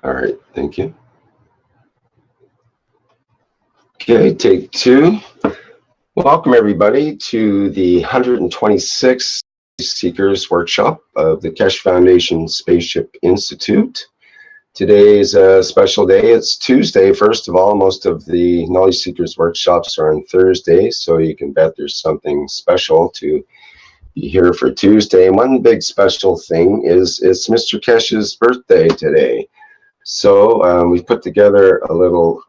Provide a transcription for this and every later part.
All right, thank you. Okay, take two. Welcome everybody to the 126th Seekers Workshop of the Keshe Foundation Spaceship Institute. Today is a special day. It's Tuesday, first of all. Most of the Knowledge Seekers workshops are on Thursday, so you can bet there's something special to be here for Tuesday. And one big special thing is it's Mr. Keshe's birthday today. So we've put together a little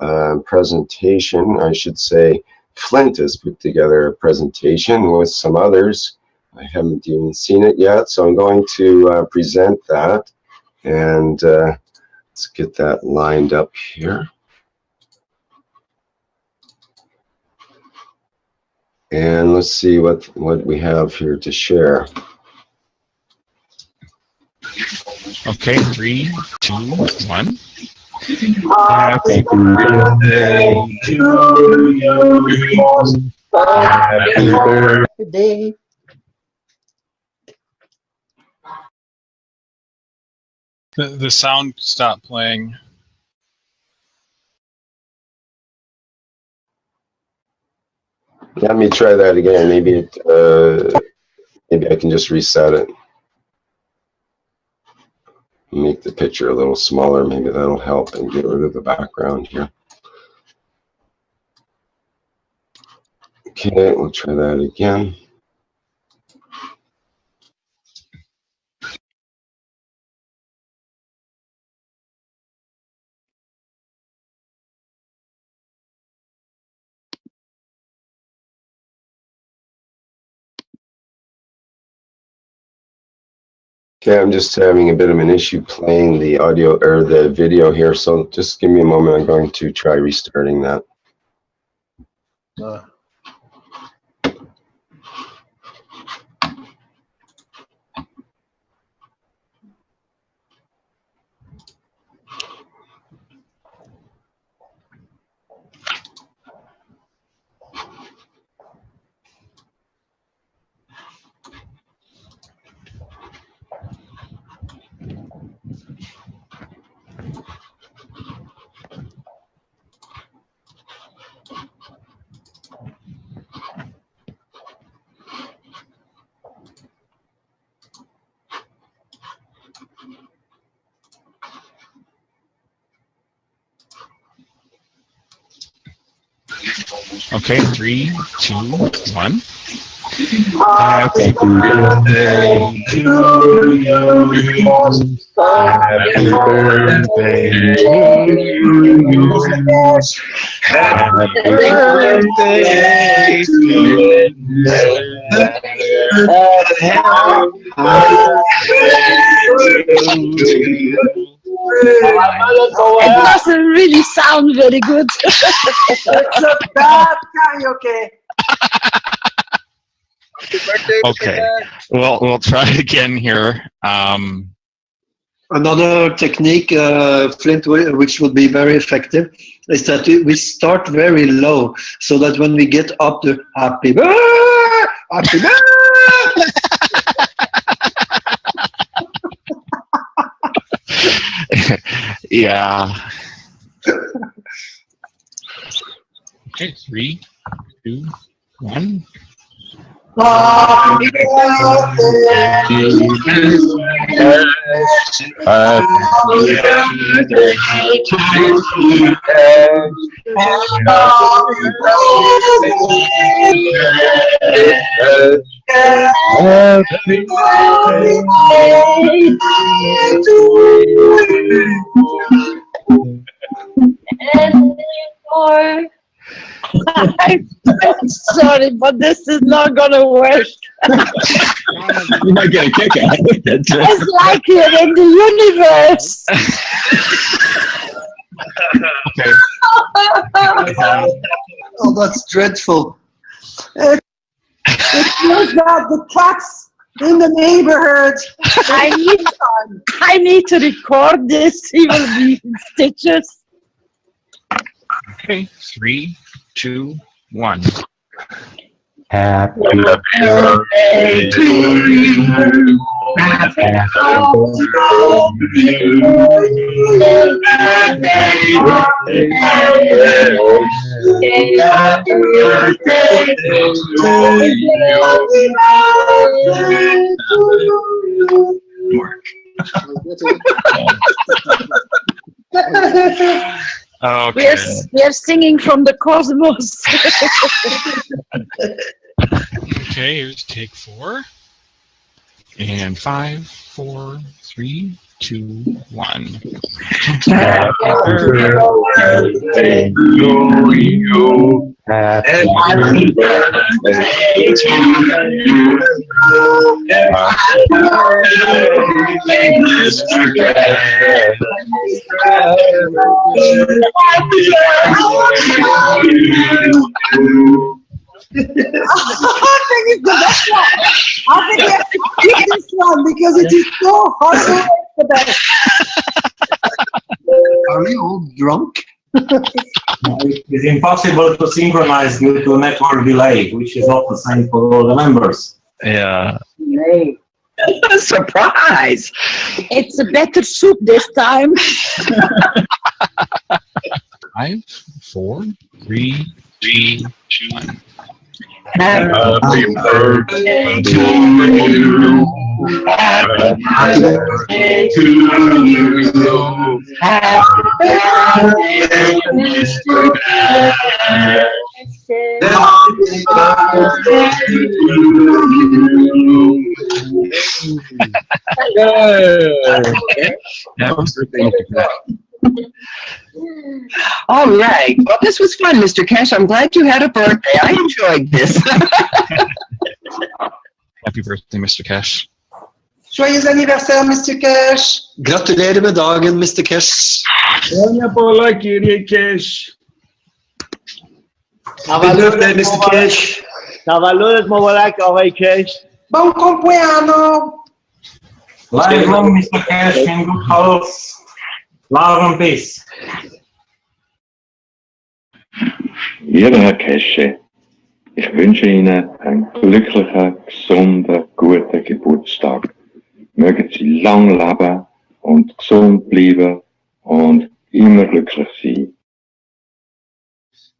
presentation. I should say Flint has put together a presentation with some others. I haven't even seen it yet, so I'm going to present that. And let's get that lined up here. And let's see what we have here to share. Okay, 3, 2, 1. Happy birthday to you. Happy birthday. The sound stopped playing. Let me try that again. Maybe maybe I can just reset it. Make the picture a little smaller. Maybe that'll help and get rid of the background here. Okay, we'll try that again. Okay, I'm just having a bit of an issue playing the audio or the video here, so just give me a moment. I'm going to try restarting that. Okay, 3, 2, 1. Happy birthday to you. Happy birthday to you. Happy birthday to you. It doesn't really sound very good. It's a bad karaoke. Okay, well, we'll try again here. Another technique, Flint, which would be very effective, is that we start very low, so that when we get up to happy birthday, happy birthday. Yeah. Okay, 3, 2, 1. Happy I'm sorry, but this is not gonna work. You might get a kick out of it. It's like you're in the universe. Okay. Oh, that's dreadful. It feels that the cats in the neighborhood. I need to record this. He will be in stitches. Okay, 3, 2, 1. Happy birthday to you. Okay. We are singing from the cosmos. Okay, here's take 4. And 5, 4, 3, 2, 1. I think it's the best one. I think we have to keep this one because it is so hard to wait for that. Are we all drunk? It's impossible to synchronize due to network delay, which is not the same for all the members. Yeah. Surprise! It's a better soup this time. 5, 4, 3, 2, 1. Happy birthday to you. Happy birthday to you. Happy birthday, Mr. Cash. Happy birthday to you. All right. Well, this was fun, Mr. Cash. I'm glad you had a birthday. I enjoyed this. Happy birthday, Mr. Cash. Joyeux anniversaire, Mr. Cash. Gratulerer med dagen, Mr. Cash. Happy birthday, Mr. Cash. تولدت مبارک آقای کش. Bon compleanno. Live long, Mr. Cash, in good health. Love and peace. Lieber Herr Kesche, ich wünsche Ihnen einen glücklichen, gesunden, guten Geburtstag. Mögen Sie lang leben und gesund bleiben und immer glücklich sein.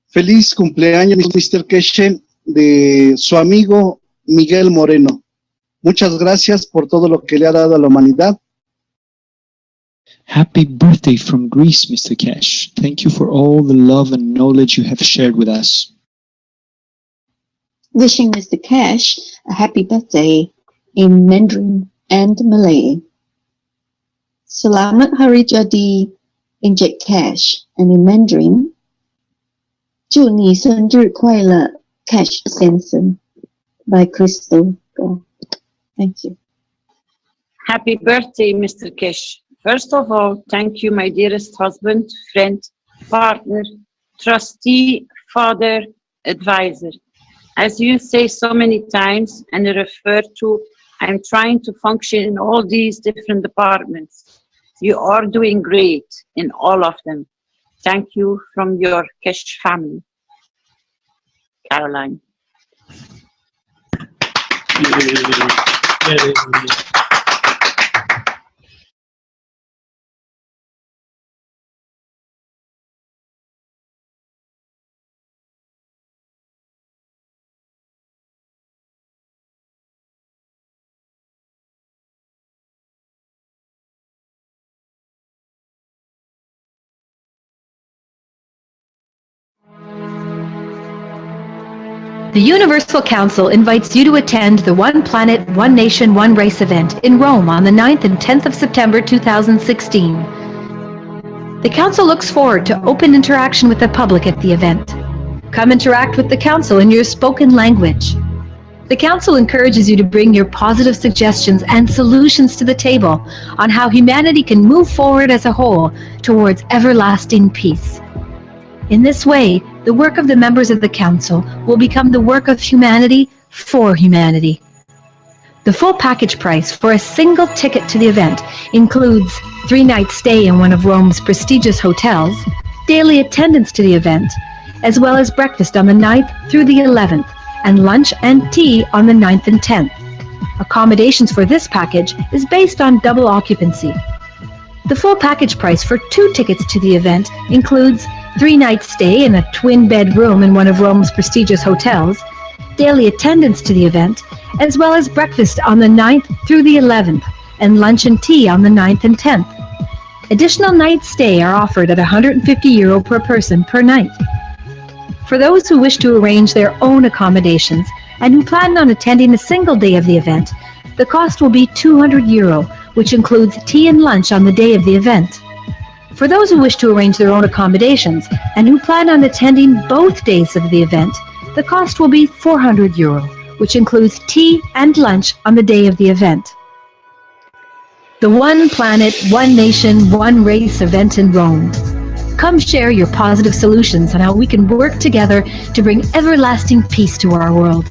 Feliz cumpleaños, Mr. Keshe, de su amigo Miguel Moreno. Muchas gracias por todo lo que le ha dado a la humanidad. Happy birthday from Greece, Mr. Cash. Thank you for all the love and knowledge you have shared with us. Wishing Mr. Cash a happy birthday in Mandarin and Malay. Selamat Hari Jadi in Jack Cash, and in Mandarin, 祝你生日快乐 Cash 先生 by Crystal. Thank you. Happy birthday, Mr. Kish. First of all, thank you, my dearest husband, friend, partner, trustee, father, advisor. As you say so many times and refer to, I'm trying to function in all these different departments. You are doing great in all of them. Thank you from your Kish family. Caroline. The Universal Council invites you to attend the One Planet, One Nation, One Race event in Rome on the 9th and 10th of September 2016. The Council looks forward to open interaction with the public at the event. Come interact with the Council in your spoken language. The Council encourages you to bring your positive suggestions and solutions to the table on how humanity can move forward as a whole towards everlasting peace. In this way, the work of the members of the Council will become the work of humanity for humanity. The full package price for a single ticket to the event includes 3-night stay in one of Rome's prestigious hotels, daily attendance to the event, as well as breakfast on the 9th through the 11th, and lunch and tea on the 9th and 10th. Accommodations for this package is based on double occupancy. The full package price for 2 tickets to the event includes 3-night stay in a twin-bed room in one of Rome's prestigious hotels, daily attendance to the event, as well as breakfast on the 9th through the 11th, and lunch and tea on the 9th and 10th. Additional night stay are offered at €150 per person per night. For those who wish to arrange their own accommodations and who plan on attending a single day of the event, the cost will be €200, which includes tea and lunch on the day of the event. For those who wish to arrange their own accommodations and who plan on attending both days of the event, the cost will be €400, which includes tea and lunch on the day of the event. The One Planet, One Nation, One Race event in Rome. Come share your positive solutions on how we can work together to bring everlasting peace to our world.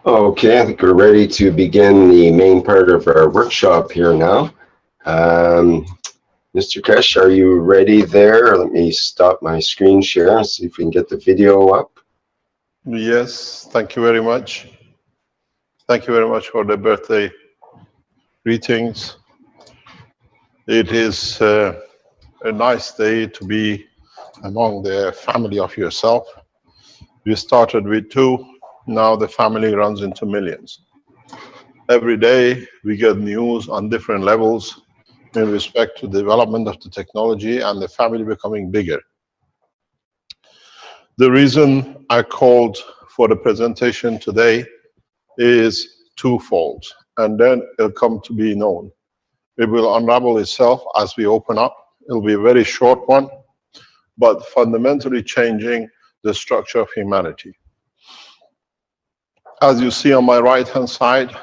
Okay, I think we're ready to begin the main part of our workshop here now. Mr. Kesh, are you ready there? Let me stop my screen share and see if we can get the video up. Yes, thank you very much. Thank you very much for the birthday greetings. It is a nice day to be among the family of yourself. We started with 2. Now the family runs into millions. Every day we get news on different levels in respect to the development of the technology and the family becoming bigger. The reason I called for the presentation today is twofold, and then it'll come to be known. It will unravel itself as we open up. It'll be a very short one, but fundamentally changing the structure of humanity. As you see on my right-hand side,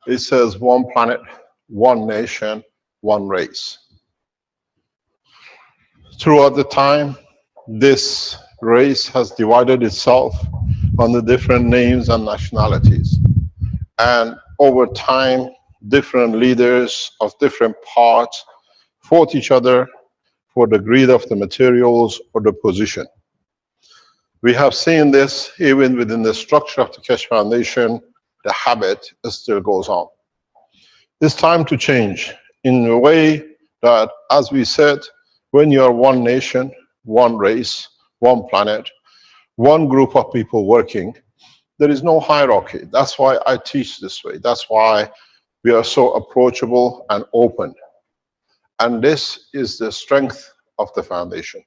it says one planet, one nation, one race. Throughout the time, this race has divided itself on the different names and nationalities. And over time, different leaders of different parts fought each other for the greed of the materials or the position. We have seen this even within the structure of the Keshe Foundation. The habit still goes on. It's time to change in a way that, as we said, when you are one nation, one race, one planet, one group of people working, there is no hierarchy. That's why I teach this way. That's why we are so approachable and open. And this is the strength of the foundation.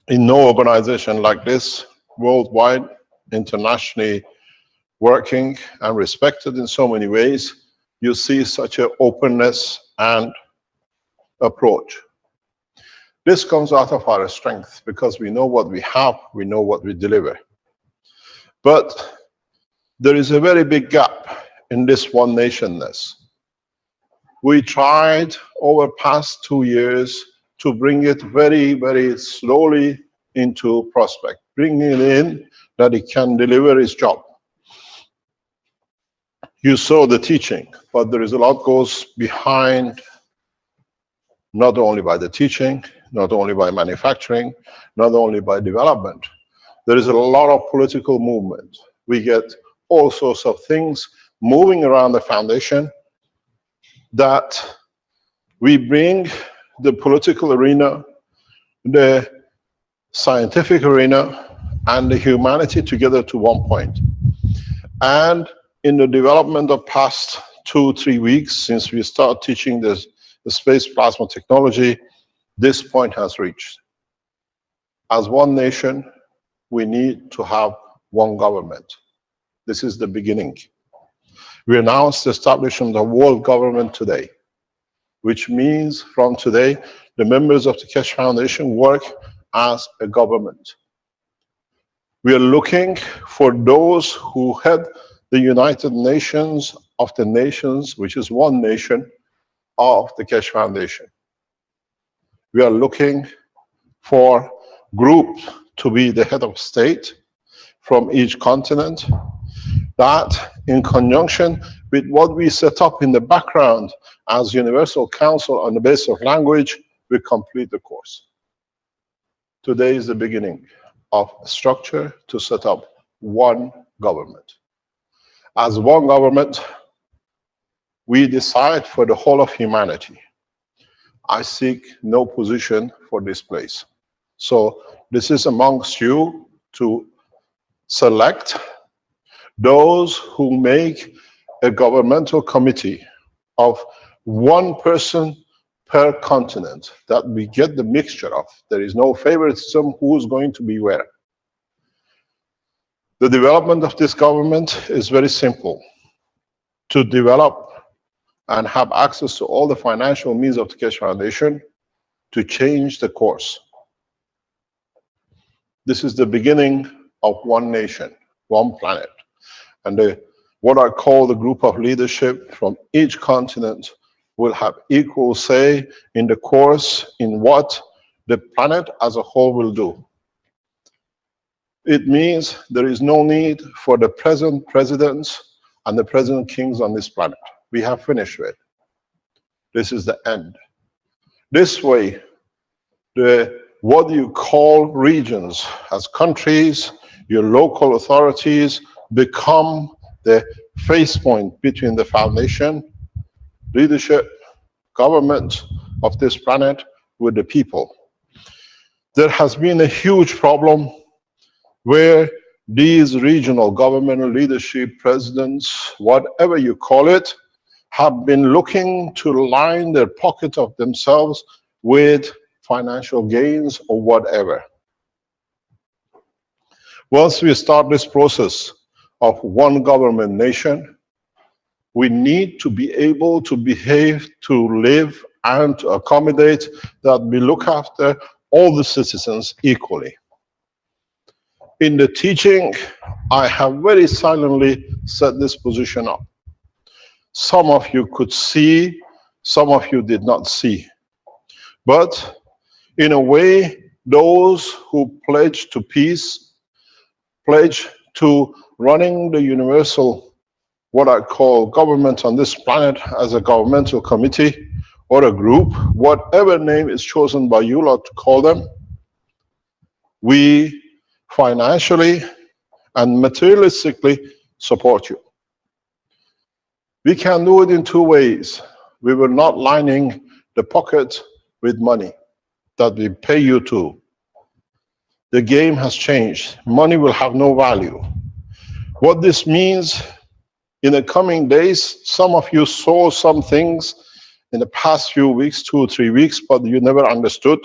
In no organization like this, worldwide, internationally working and respected in so many ways, you see such an openness and approach. This comes out of our strength because we know what we have, we know what we deliver. But there is a very big gap in this one nationness. We tried over past 2 years to bring it very, very slowly into prospect, bringing it in that it can deliver its job. You saw the teaching, but there is a lot goes behind, not only by the teaching, not only by manufacturing, not only by development. There is a lot of political movement. We get all sorts of things moving around the foundation that we bring the political arena, the scientific arena, and the humanity together to one point. And in the development of past 2-3 weeks, since we start teaching the space plasma technology, this point has reached. As one nation, we need to have one government. This is the beginning. We announced the establishment of world government today, which means from today, the members of the Keshe Foundation work as a government. We are looking for those who head the United Nations of the nations, which is one nation of the Keshe Foundation. We are looking for groups to be the head of state from each continent, that in conjunction with what we set up in the background as Universal Council on the basis of language, we complete the course. Today is the beginning of structure to set up one government. As one government, we decide for the whole of humanity. I seek no position for this place. So this is amongst you to select those who make a governmental committee of one person per continent that we get the mixture of. There is no favoritism who's going to be where. The development of this government is very simple. To develop and have access to all the financial means of the Keshe Foundation to change the course. This is the beginning of one nation, one planet. And what I call the group of leadership from each continent will have equal say in the course in what the planet as a whole will do. It means there is no need for the present presidents and the present kings on this planet. We have finished with. This is the end. This way, what you call regions as countries, your local authorities become the face point between the foundation, leadership, government of this planet with the people. There has been a huge problem where these regional governmental leadership, presidents, whatever you call it, have been looking to line their pocket of themselves with financial gains or whatever. Once we start this process of one government nation, we need to be able to behave, to live, and to accommodate that we look after all the citizens equally. In the teaching, I have very silently set this position up. Some of you could see, some of you did not see. But in a way, those who pledge to peace, pledge to running the universal, what I call government on this planet as a governmental committee or a group, whatever name is chosen by you lot to call them, we financially and materialistically support you. We can do it in two ways. We were not lining the pocket with money that we pay you to. The game has changed. Money will have no value. What this means in the coming days, some of you saw some things in the past few weeks, 2 or 3 weeks, but you never understood.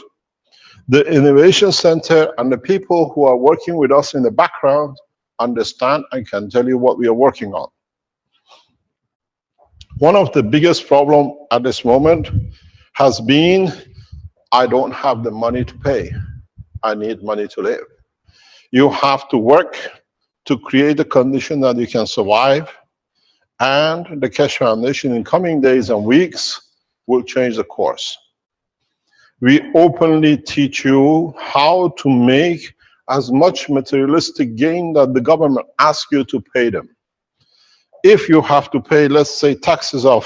The Innovation Center and the people who are working with us in the background understand and can tell you what we are working on. One of the biggest problems at this moment has been, I don't have the money to pay. I need money to live. You have to work to create a condition that you can survive, and the Keshe Foundation in coming days and weeks will change the course. We openly teach you how to make as much materialistic gain that the government asks you to pay them. If you have to pay, let's say, taxes of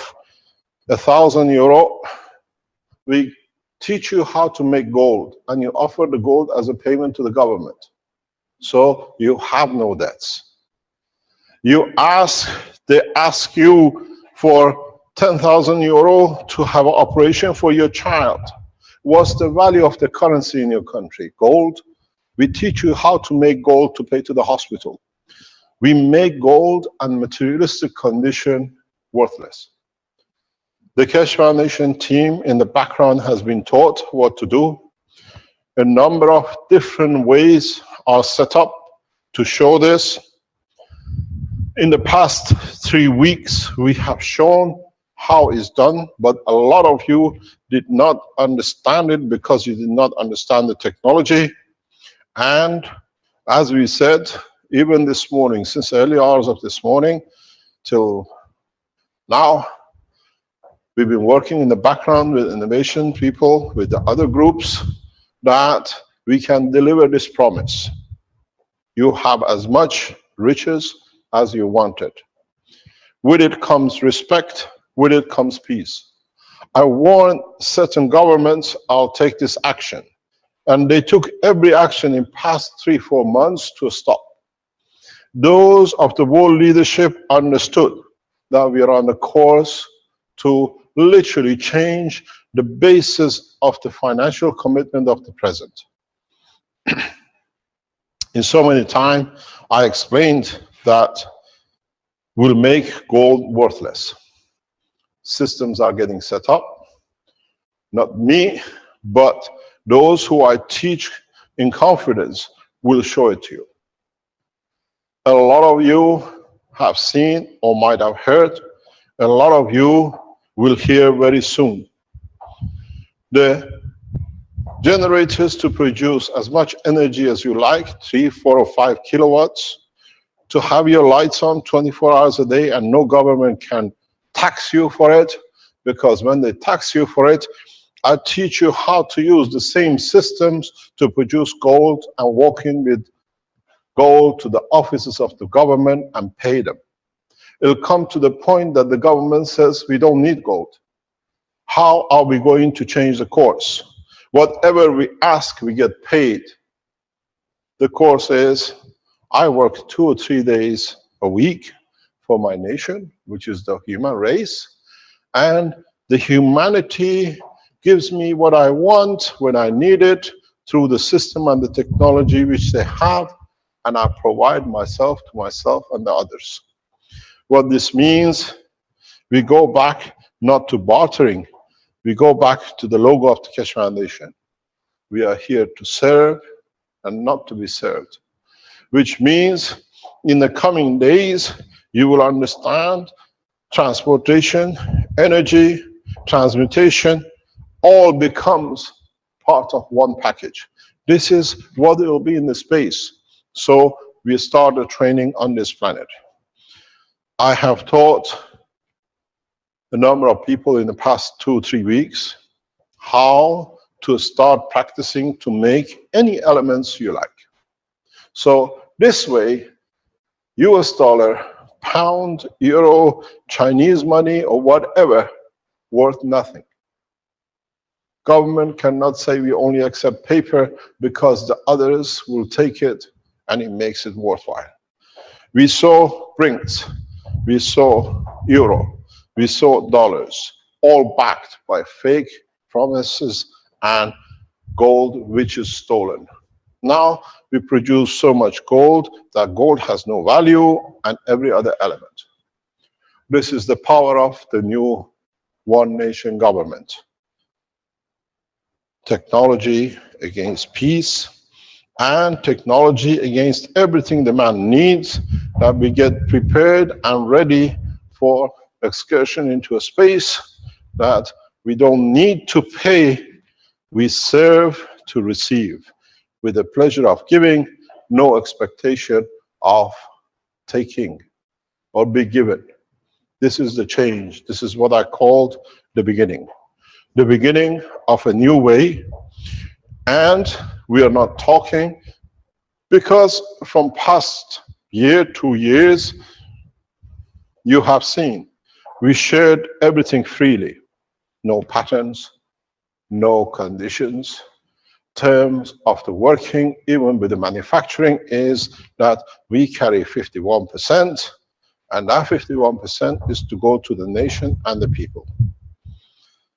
€1,000, we teach you how to make gold, and you offer the gold as a payment to the government. So you have no debts. They ask you for €10,000 to have an operation for your child. What's the value of the currency in your country? Gold. We teach you how to make gold to pay to the hospital. We make gold and materialistic condition worthless. The Keshe Foundation team in the background has been taught what to do. A number of different ways are set up to show this. In the past 3 weeks, we have shown how it's done, but a lot of you did not understand it because you did not understand the technology. And as we said, even this morning, since the early hours of this morning till now, we've been working in the background with innovation people, with the other groups, that we can deliver this promise. You have as much riches as you wanted. With it comes respect, with it comes peace. I warned certain governments, I'll take this action. And they took every action in past 3-4 months to stop. Those of the world leadership understood that we are on the course to literally change the basis of the financial commitment of the present. In so many times, I explained that we'll make gold worthless. Systems are getting set up. Not me, but those who I teach in confidence will show it to you. A lot of you have seen or might have heard. A lot of you will hear very soon. The generators to produce as much energy as you like, 3, 4, or 5 kilowatts, to have your lights on 24 hours a day and no government can tax you for it, because when they tax you for it, I teach you how to use the same systems to produce gold and walk in with gold to the offices of the government and pay them. It'll come to the point that the government says we don't need gold. How are we going to change the course? Whatever we ask, we get paid. The course is, I work 2 or 3 days a week for my nation, which is the human race, and the humanity gives me what I want when I need it through the system and the technology which they have, and I provide myself to myself and the others. What this means, we go back not to bartering, we go back to the logo of the Keshe Foundation. We are here to serve and not to be served, which means in the coming days, you will understand transportation, energy, transmutation, all becomes part of one package. This is what it will be in the space. So we started training on this planet. I have taught a number of people in the past 2 or 3 weeks how to start practicing to make any elements you like. So this way, US dollar, pound, euro, Chinese money, or whatever, worth nothing. Government cannot say we only accept paper because the others will take it and it makes it worthwhile. We saw rings, we saw euro, we saw dollars, all backed by fake promises and gold which is stolen. Now we produce so much gold that gold has no value and every other element. This is the power of the new one nation government. Technology against peace and technology against everything the man needs, that we get prepared and ready for excursion into a space that we don't need to pay, we serve to receive, with the pleasure of giving, no expectation of taking or be given. This is the change. This is what I called the beginning of a new way. And we are not talking because from past year, 2 years, you have seen we shared everything freely. No patterns, no conditions. Terms of the working, even with the manufacturing, is that we carry 51%, and that 51% is to go to the nation and the people.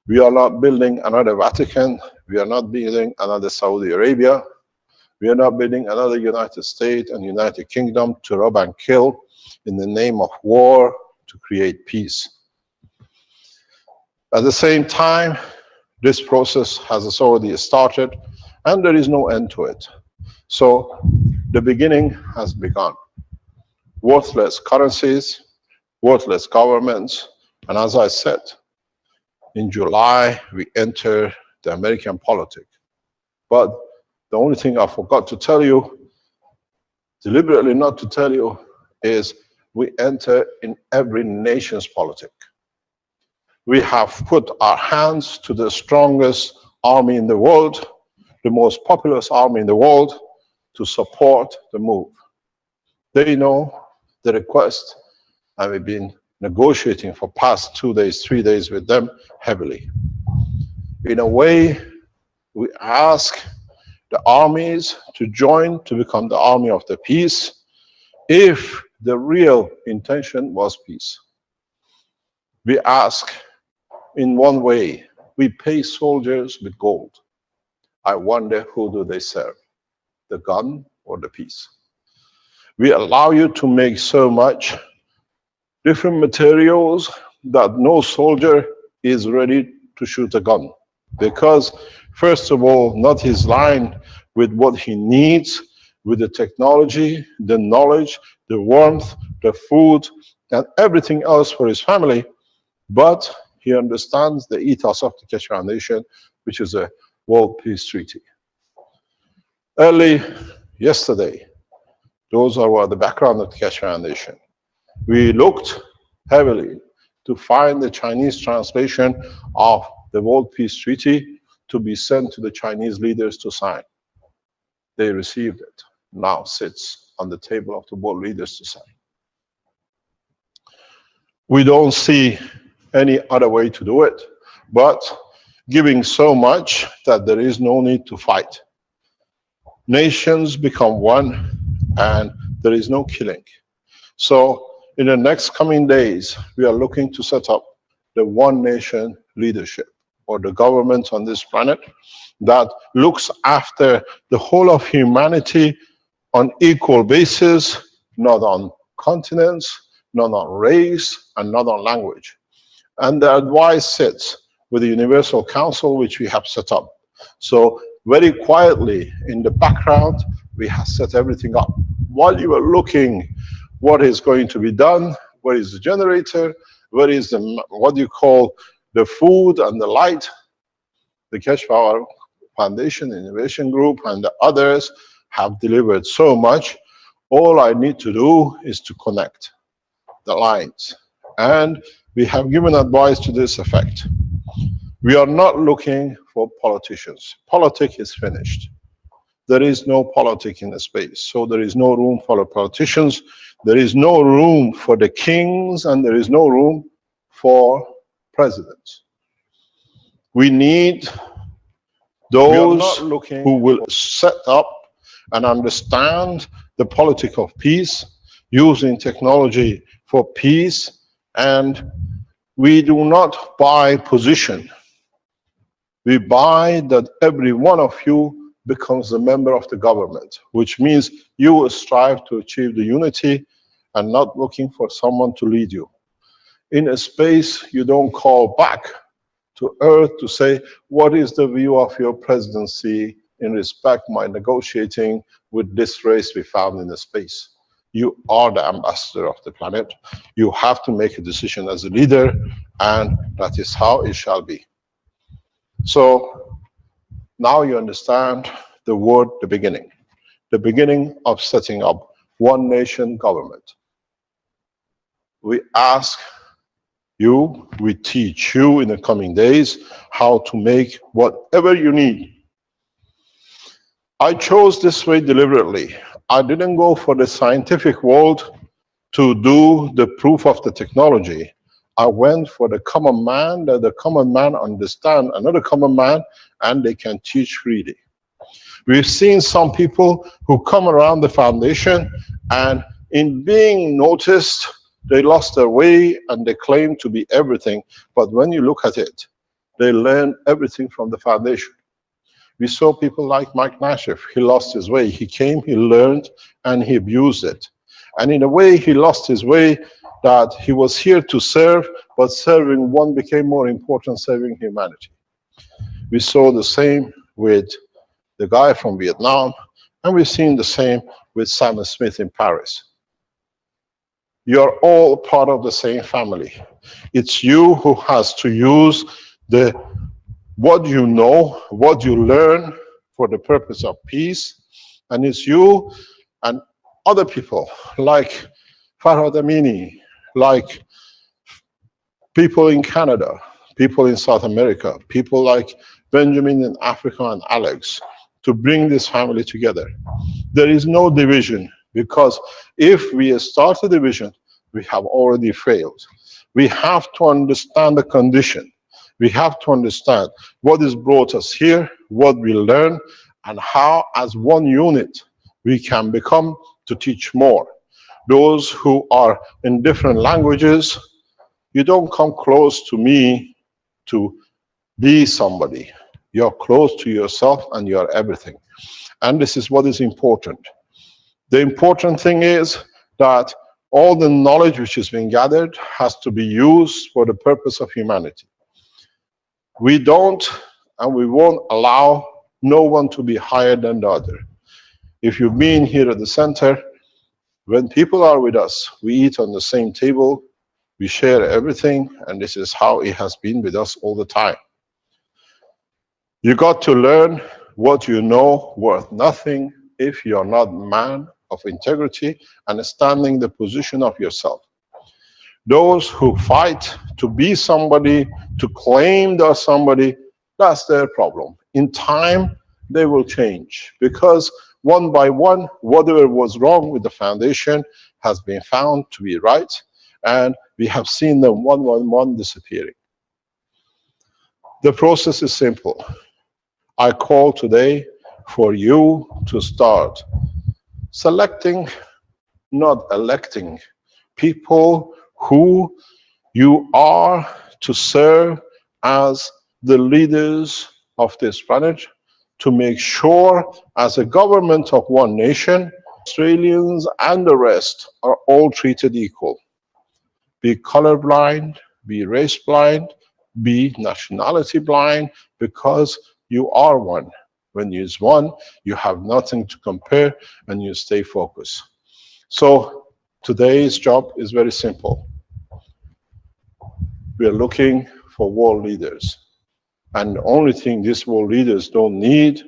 We are not building another Vatican. We are not building another Saudi Arabia. We are not building another United States and United Kingdom to rob and kill in the name of war to create peace. At the same time, this process has already started and there is no end to it. So the beginning has begun. Worthless currencies, worthless governments, and as I said, in July, we enter the American politics. But the only thing I forgot to tell you, deliberately not to tell you, is we enter in every nation's politics. We have put our hands to the strongest army in the world, the most populous army in the world, to support the move. They know the request, and we've been negotiating for past 2 days, 3 days with them heavily. In a way, we ask the armies to join to become the army of the peace if the real intention was peace. We ask in one way, we pay soldiers with gold. I wonder who do they serve, the gun or the peace? We allow you to make so much different materials that no soldier is ready to shoot a gun. Because, first of all, not his line with what he needs, with the technology, the knowledge, the warmth, the food, and everything else for his family, but he understands the ethos of the Keshe Foundation, which is a World Peace Treaty. Early yesterday, those are the background of the Keshe Foundation. We looked heavily to find the Chinese translation of the World Peace Treaty to be sent to the Chinese leaders to sign. They received it. Now sits on the table of the world leaders to sign. We don't see any other way to do it, but giving so much that there is no need to fight. Nations become one, and there is no killing. So in the next coming days, we are looking to set up the one nation leadership, or the government on this planet that looks after the whole of humanity on equal basis, not on continents, not on race, and not on language. And the advice sits with the Universal Council, which we have set up. So very quietly in the background, we have set everything up. While you are looking what is going to be done, where is the generator, where is the, what you call the food and the light, the Keshe Foundation, Innovation Group, and the others have delivered so much. All I need to do is to connect the lines. And we have given advice to this effect. We are not looking for politicians. Politics is finished. There is no politics in the space. So there is no room for the politicians. There is no room for the kings, and there is no room for presidents. We need those who will set up and understand the politics of peace, using technology for peace, and we do not buy position. We buy that every one of you becomes a member of the government, which means you will strive to achieve the unity and not looking for someone to lead you. In a space, you don't call back to earth to say, what is the view of your presidency in respect my negotiating with this race we found in the space? You are the ambassador of the planet. You have to make a decision as a leader, and that is how it shall be. So now you understand the word, the beginning of setting up one nation government. We ask you, we teach you in the coming days how to make whatever you need. I chose this way deliberately. I didn't go for the scientific world to do the proof of the technology. I went for the common man, that the common man understand another common man, and they can teach freely. We've seen some people who come around the foundation, and in being noticed, they lost their way and they claim to be everything. But when you look at it, they learn everything from the foundation. We saw people like Mike Nashif. He lost his way. He came, he learned, and he abused it. And in a way, he lost his way, that he was here to serve, but serving one became more important, serving humanity. We saw the same with the guy from Vietnam, and we've seen the same with Simon Smith in Paris. You're all part of the same family. It's you who has to use what you know, what you learn for the purpose of peace, and it's you and other people like Farhad Amini, like people in Canada, people in South America, people like Benjamin in Africa and Alex, to bring this family together. There is no division, because if we start a division, we have already failed. We have to understand the condition. We have to understand what has brought us here, what we learn, and how, as one unit, we can become to teach more. Those who are in different languages, you don't come close to me to be somebody. You're close to yourself and you're everything. And this is what is important. The important thing is that all the knowledge which has been gathered has to be used for the purpose of humanity. We don't and we won't allow no one to be higher than the other. If you've been here at the center, when people are with us, we eat on the same table, we share everything, and this is how it has been with us all the time. You got to learn what you know worth nothing if you're not a man of integrity, understanding the position of yourself. Those who fight to be somebody, to claim they're somebody, that's their problem. In time, they will change, because one by one, whatever was wrong with the foundation has been found to be right, and we have seen them one by one disappearing. The process is simple. I call today for you to start selecting, not electing, people who you are to serve as the leaders of this planet, to make sure, as a government of one nation, Australians and the rest are all treated equal. Be colorblind, be race blind, be nationality blind, because you are one. When you is one, you have nothing to compare and you stay focused. So today's job is very simple. We are looking for world leaders. And the only thing these world leaders don't need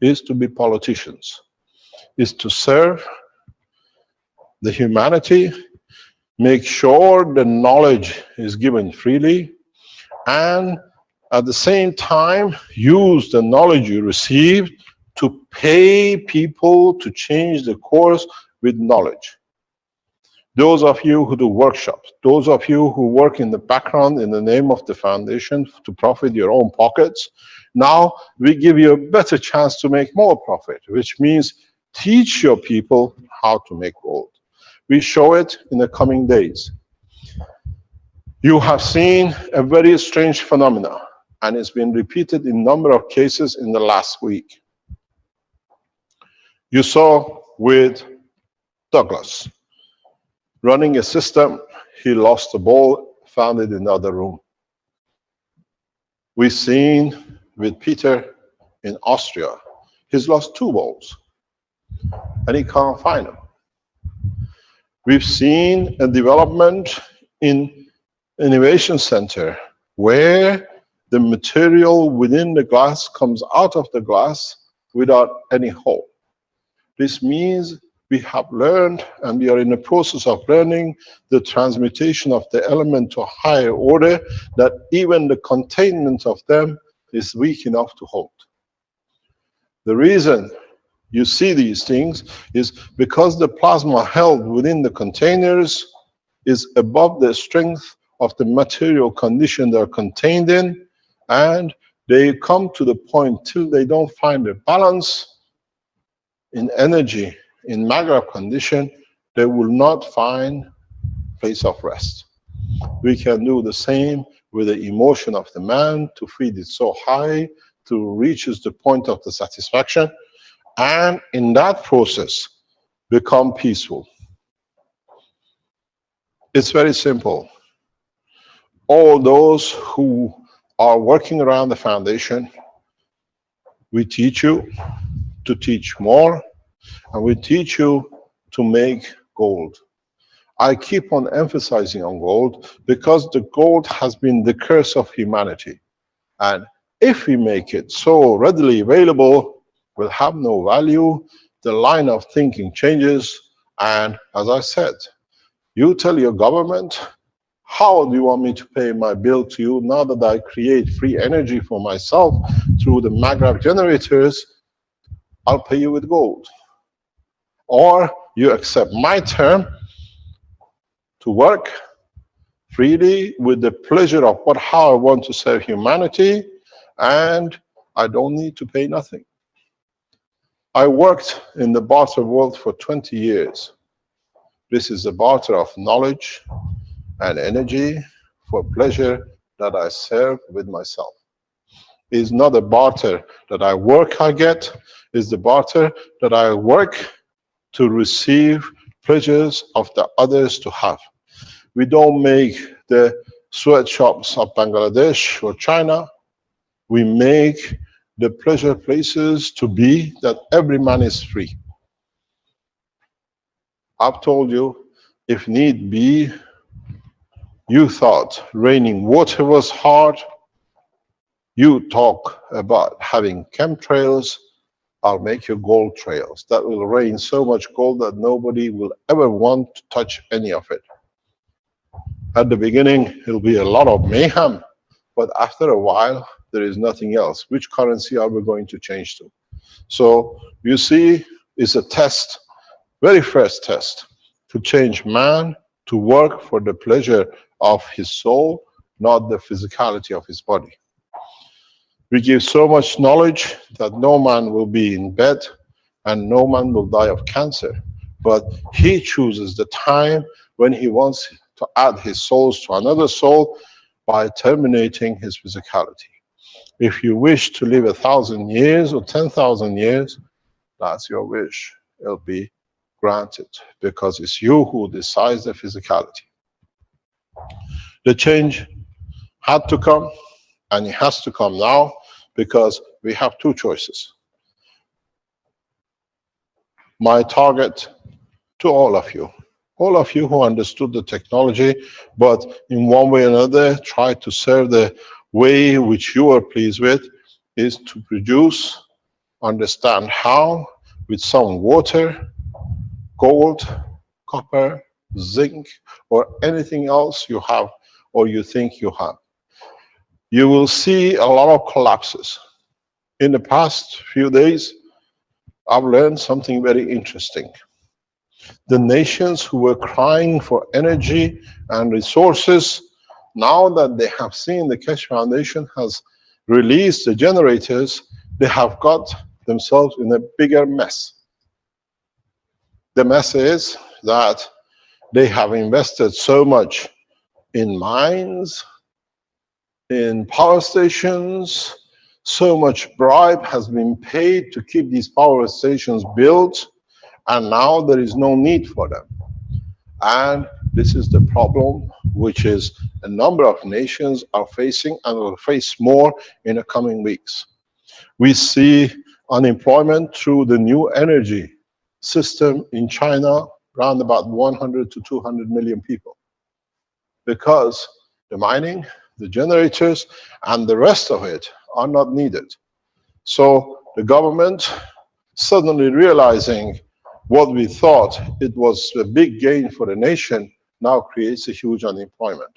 is to be politicians, is to serve the humanity, make sure the knowledge is given freely, and at the same time, use the knowledge you received to pay people to change the course with knowledge. Those of you who do workshops, those of you who work in the background in the name of the foundation to profit your own pockets, now we give you a better chance to make more profit, which means teach your people how to make gold. We show it in the coming days. You have seen a very strange phenomenon, and it's been repeated in a number of cases in the last week. You saw with Douglas. Running a system, he lost the ball, found it in another room. We've seen with Peter in Austria, he's lost 2 balls, and he can't find them. We've seen a development in Innovation Center where the material within the glass comes out of the glass without any hole. This means we have learned, and we are in the process of learning, the transmutation of the element to a higher order, that even the containment of them is weak enough to hold. The reason you see these things is because the plasma held within the containers is above the strength of the material condition they are contained in, and they come to the point till they don't find a balance in energy. In Maghreb condition, they will not find place of rest. We can do the same with the emotion of the man, to feed it so high to reaches the point of the satisfaction, and in that process become peaceful. It's very simple. All those who are working around the foundation, we teach you to teach more, and we teach you to make gold. I keep on emphasizing on gold because the gold has been the curse of humanity. And if we make it so readily available, will have no value, the line of thinking changes, and as I said, you tell your government, how do you want me to pay my bill to you now that I create free energy for myself through the Maghreb generators? I'll pay you with gold. Or you accept my term to work freely with the pleasure of how I want to serve humanity, and I don't need to pay nothing. I worked in the barter world for 20 years. This is a barter of knowledge and energy for pleasure that I serve with myself. It's not a barter that I work, I get. It's the barter that I work to receive pleasures of the others to have. We don't make the sweatshops of Bangladesh or China. We make the pleasure places to be that every man is free. I've told you, if need be, you thought raining water was hard. You talk about having chemtrails. I'll make you gold trails. That will rain so much gold that nobody will ever want to touch any of it. At the beginning, it'll be a lot of mayhem, but after a while, there is nothing else. Which currency are we going to change to? So you see, it's a test, very first test, to change man to work for the pleasure of his soul, not the physicality of his body. We give so much knowledge that no man will be in bed and no man will die of cancer. But he chooses the time when he wants to add his souls to another soul by terminating his physicality. If you wish to live 1,000 years or 10,000 years, that's your wish. It'll be granted because it's you who decides the physicality. The change had to come, and it has to come now because we have two choices. My target to all of you who understood the technology, but in one way or another tried to serve the way which you are pleased with, is to produce, understand how, with some water, gold, copper, zinc, or anything else you have or you think you have. You will see a lot of collapses. In the past few days, I've learned something very interesting. The nations who were crying for energy and resources, now that they have seen the Keshe Foundation has released the generators, they have got themselves in a bigger mess. The mess is that they have invested so much in mines, in power stations, so much bribe has been paid to keep these power stations built, and now there is no need for them. And this is the problem which is a number of nations are facing and will face more in the coming weeks. We see unemployment through the new energy system in China, around about 100 to 200 million people, because the mining, the generators, and the rest of it are not needed. So the government, suddenly realizing what we thought it was a big gain for the nation, now creates a huge unemployment.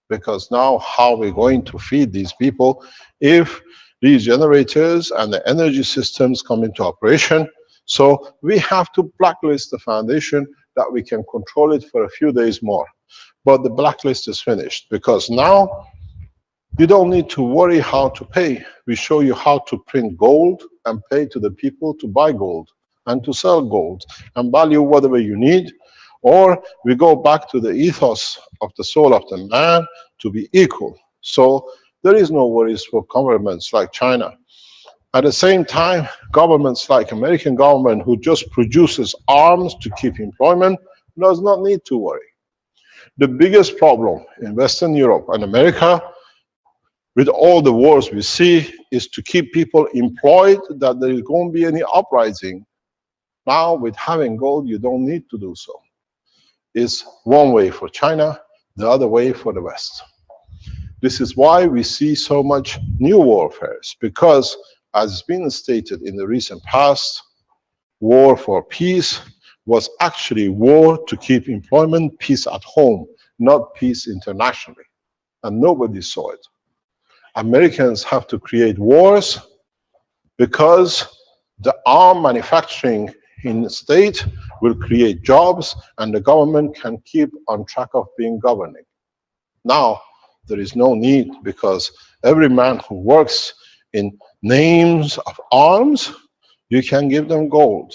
Because now how are we going to feed these people if these generators and the energy systems come into operation? So we have to blacklist the foundation that we can control it for a few days more. But the blacklist is finished because now you don't need to worry how to pay. We show you how to print gold and pay to the people to buy gold and to sell gold and value whatever you need. Or we go back to the ethos of the soul of the man to be equal. So there is no worries for governments like China. At the same time, governments like American government, who just produces arms to keep employment, does not need to worry. The biggest problem in Western Europe and America, with all the wars we see, is to keep people employed, that there is going to be any uprising. Now, with having gold, you don't need to do so. It's one way for China, the other way for the West. This is why we see so much new warfares, because as has been stated in the recent past, war for peace was actually war to keep employment, peace at home, not peace internationally. And nobody saw it. Americans have to create wars because The arm manufacturing in the state will create jobs, and the government can keep on track of being governing. Now, there is no need, because every man who works in names of arms, you can give them gold.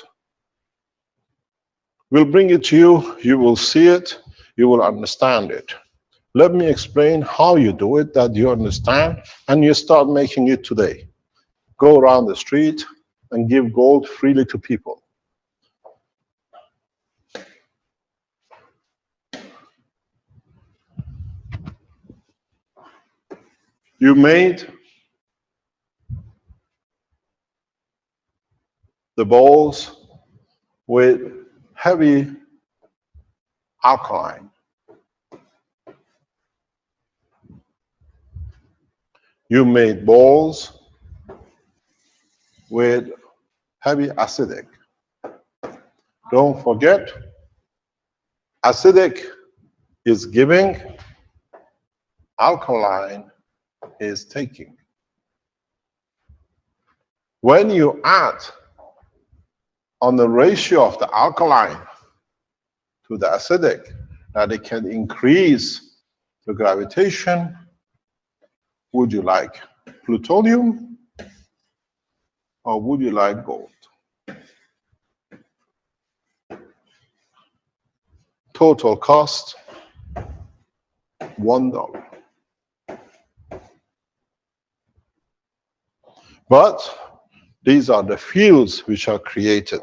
We'll bring it to you, you will see it, you will understand it. Let me explain how you do it, that you understand, and you start making it today. Go around the street and give gold freely to people. You made the bowls with heavy alkaline. You made bowls with heavy acidic. Don't forget, acidic is giving, alkaline is taking. When you add on the ratio of the alkaline to the acidic, that it can increase the gravitation, would you like plutonium or would you like gold? Total cost, $1. But these are the fields which are created.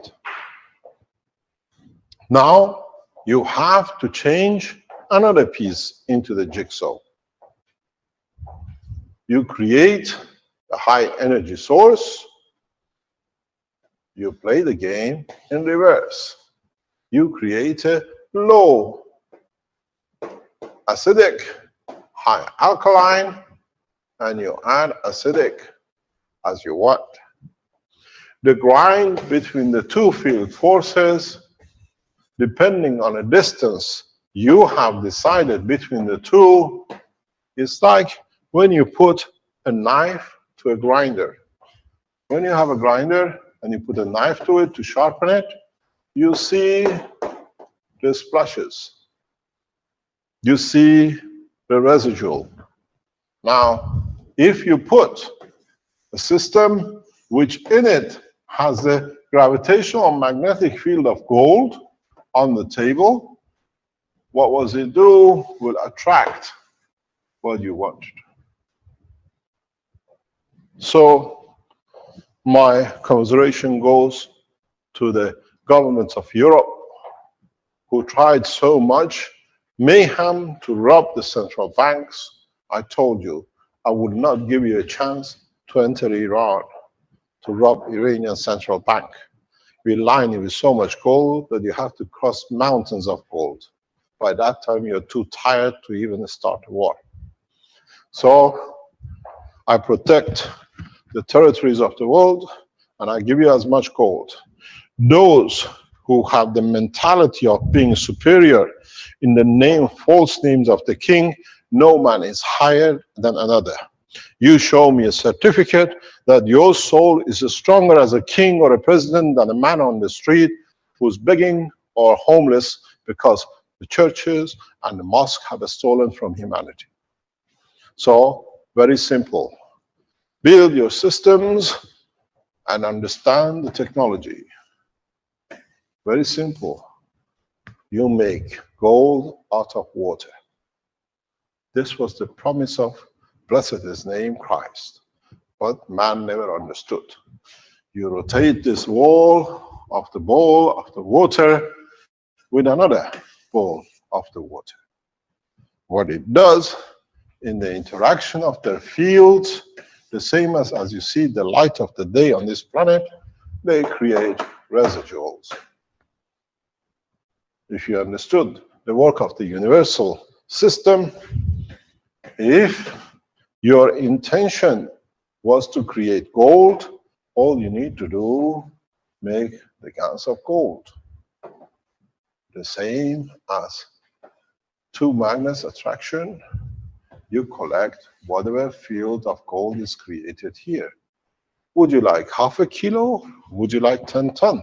Now you have to change another piece into the jigsaw. You create a high energy source. You play the game in reverse. You create a low acidic, high alkaline, and you add acidic as you want. The grind between the two field forces, depending on the distance you have decided between the two, is like when you put a knife to a grinder. When you have a grinder and you put a knife to it to sharpen it, you see the splashes. You see the residual. Now, if you put a system which in it has the gravitational magnetic field of gold on the table, what was it do? Will attract what you wanted. So my commiseration goes to the governments of Europe who tried so much mayhem to rob the central banks. I told you I would not give you a chance to enter Iran to rob Iranian central bank. We line it with so much gold that you have to cross mountains of gold. By that time, you're too tired to even start a war. So I protect the territories of the world, and I give you as much gold. Those who have the mentality of being superior in the name, false names of the king, no man is higher than another. You show me a certificate that your soul is stronger as a king or a president than a man on the street who's begging or homeless because the churches and the mosque have stolen from humanity. So, very simple. Build your systems and understand the technology. Very simple. You make gold out of water. This was the promise of, blessed his name, Christ. But man never understood. You rotate this wall of the bowl of the water with another bowl of the water. What it does in the interaction of their fields, the same as you see the light of the day on this planet, they create residuals. If you understood the work of the universal system, if your intention was to create gold, all you need to do, make the gans of gold. The same as two magnets attraction, you collect whatever field of gold is created here. Would you like half a kilo? Would you like 10 ton?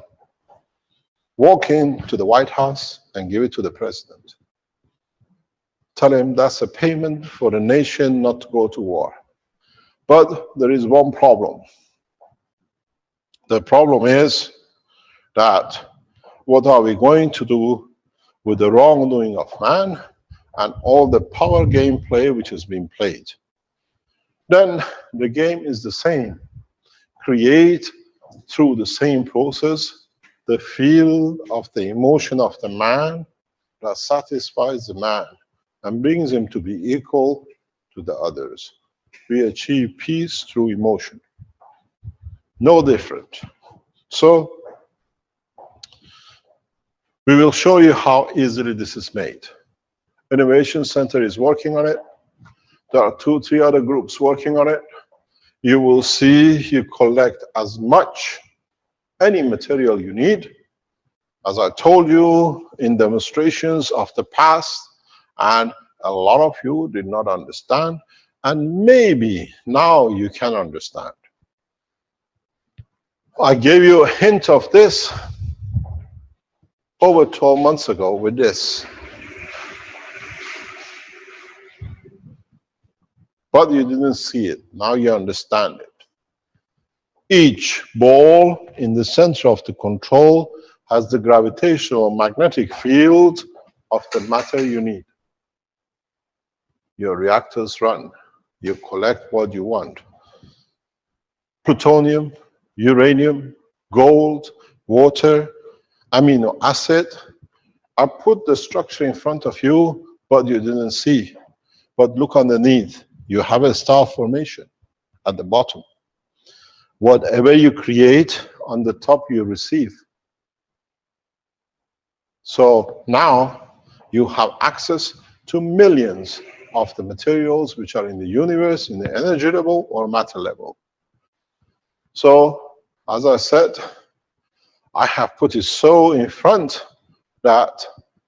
Walk into the White House and give it to the president. Tell him that's a payment for the nation not to go to war. But there is one problem. The problem is that what are we going to do with the wrongdoing of man and all the power game play which has been played? Then the game is the same. Create through the same process the field of the emotion of the man that satisfies the man and brings him to be equal to the others. We achieve peace through emotion. No different. So, we will show you how easily this is made. Innovation Center is working on it. There are 2-3 other groups working on it. You will see you collect as much, any material you need. As I told you in demonstrations of the past, and a lot of you did not understand, and maybe now you can understand. I gave you a hint of this over 12 months ago with this. But you didn't see it. Now you understand it. Each ball in the center of the control has the gravitational magnetic field of the matter you need. Your reactors run. You collect what you want. Plutonium, uranium, gold, water, amino acid. I put the structure in front of you, but you didn't see. But look underneath. You have a star formation at the bottom. Whatever you create, on the top you receive. So now you have access to millions of the materials which are in the universe, in the energy level or matter level. So, as I said, I have put it so in front that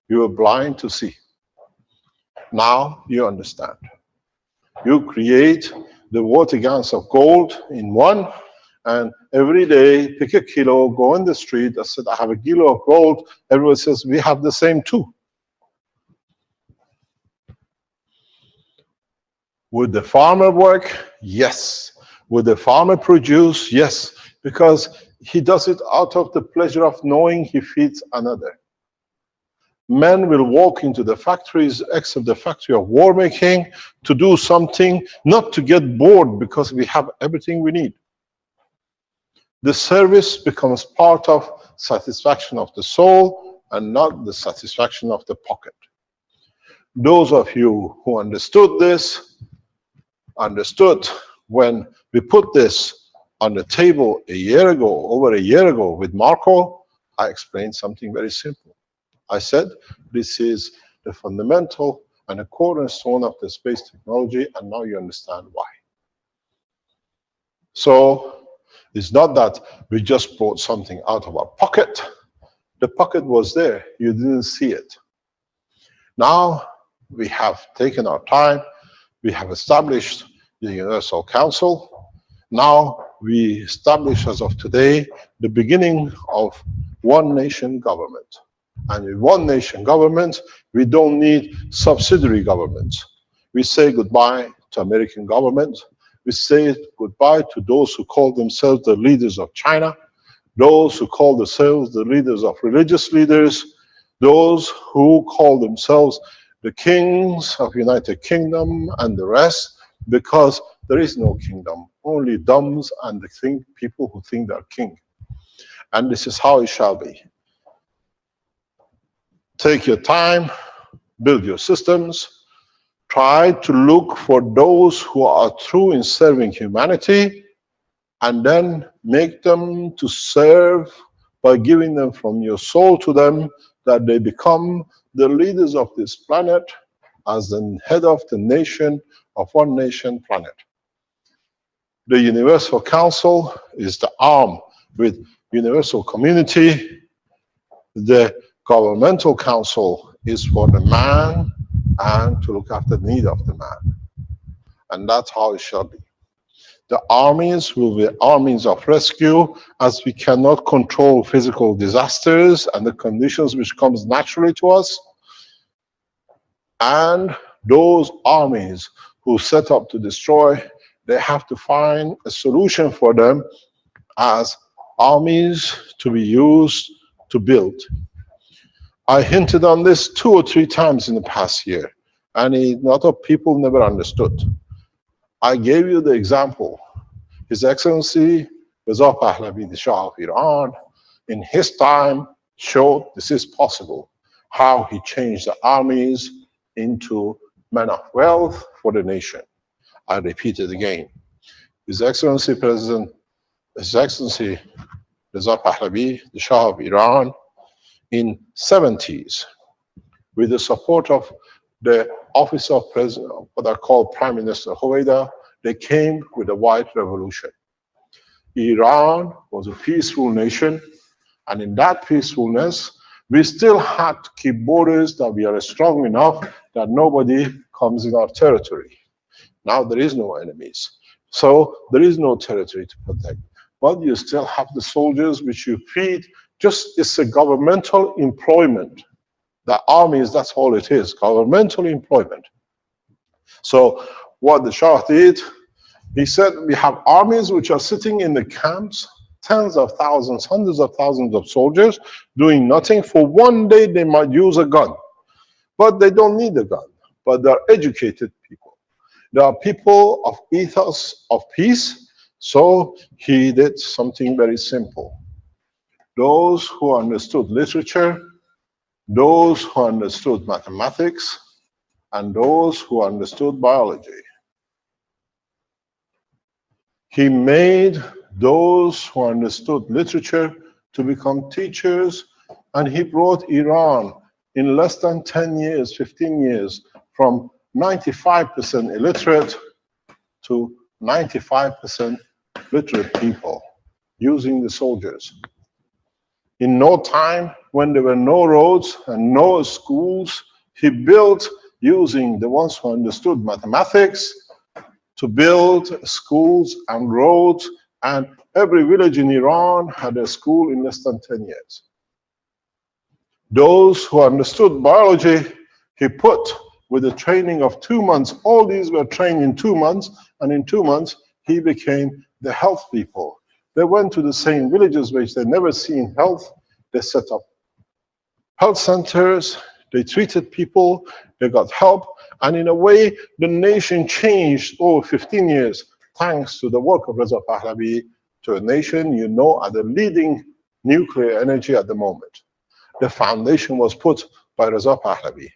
you are blind to see. Now you understand. You create the water gallons of gold in one, and every day pick a kilo, go in the street. I said, I have a kilo of gold. Everyone says, we have the same too. Would the farmer work? Yes. Would the farmer produce? Yes. Because he does it out of the pleasure of knowing he feeds another. Men will walk into the factories, except the factory of war making, to do something, not to get bored, because we have everything we need. The service becomes part of satisfaction of the soul and not the satisfaction of the pocket. Those of you who understood this, understood when we put this on the table a year ago, over a year ago with Marco, I explained something very simple. I said, this is the fundamental and a cornerstone of the space technology, and now you understand why. So, it's not that we just brought something out of our pocket. The pocket was there, you didn't see it. Now, we have taken our time, we have established the Universal Council. Now, we establish as of today the beginning of one nation government. And in one nation government, we don't need subsidiary governments. We say goodbye to American government. We say goodbye to those who call themselves the leaders of China, those who call themselves the leaders of religious leaders, those who call themselves the kings of United Kingdom and the rest, because there is no kingdom, only dumbs and the people who think they're king. And this is how it shall be. Take your time, build your systems, try to look for those who are true in serving humanity, and then make them to serve by giving them from your soul to them, that they become the leaders of this planet as the head of the nation, of one nation planet. The Universal Council is the arm with Universal Community. The Governmental Council is for the man and to look after the need of the man. And that's how it shall be. The armies will be armies of rescue, as we cannot control physical disasters and the conditions which comes naturally to us. And those armies who set up to destroy, they have to find a solution for them as armies to be used to build. I hinted on this 2 or 3 times in the past year, and a lot of people never understood. I gave you the example. His Excellency Reza Pahlavi, the Shah of Iran, in his time showed this is possible, how he changed the armies into men of wealth for the nation. I repeat it again. His Excellency Reza Pahlavi, the Shah of Iran, in 70s, with the support of the office of President, what are called Prime Minister Hoveyda, they came with a white revolution. Iran was a peaceful nation, and in that peacefulness, we still had to keep borders that we are strong enough that nobody comes in our territory. Now there is no enemies, so there is no territory to protect. But you still have the soldiers which you feed. Just it's a governmental employment. The armies, that's all it is, governmental employment. So what the Shah did, he said, we have armies which are sitting in the camps, tens of thousands, hundreds of thousands of soldiers doing nothing. For one day they might use a gun, but they don't need a gun. But they're educated people. They are people of ethos of peace. So he did something very simple. Those who understood literature, those who understood mathematics, and those who understood biology. He made those who understood literature to become teachers, and he brought Iran in less than 10 years, 15 years, from 95% illiterate to 95% literate people using the soldiers. In no time, when there were no roads and no schools, he built using the ones who understood mathematics to build schools and roads, and every village in Iran had a school in less than 10 years. Those who understood biology, he put with a training of 2 months. All these were trained in 2 months, and in 2 months, he became the health people. They went to the same villages which they never seen health. They set up health centers, they treated people, they got help, and in a way, the nation changed over 15 years, thanks to the work of Reza Pahlavi, to a nation you know are the leading nuclear energy at the moment. The foundation was put by Reza Pahlavi.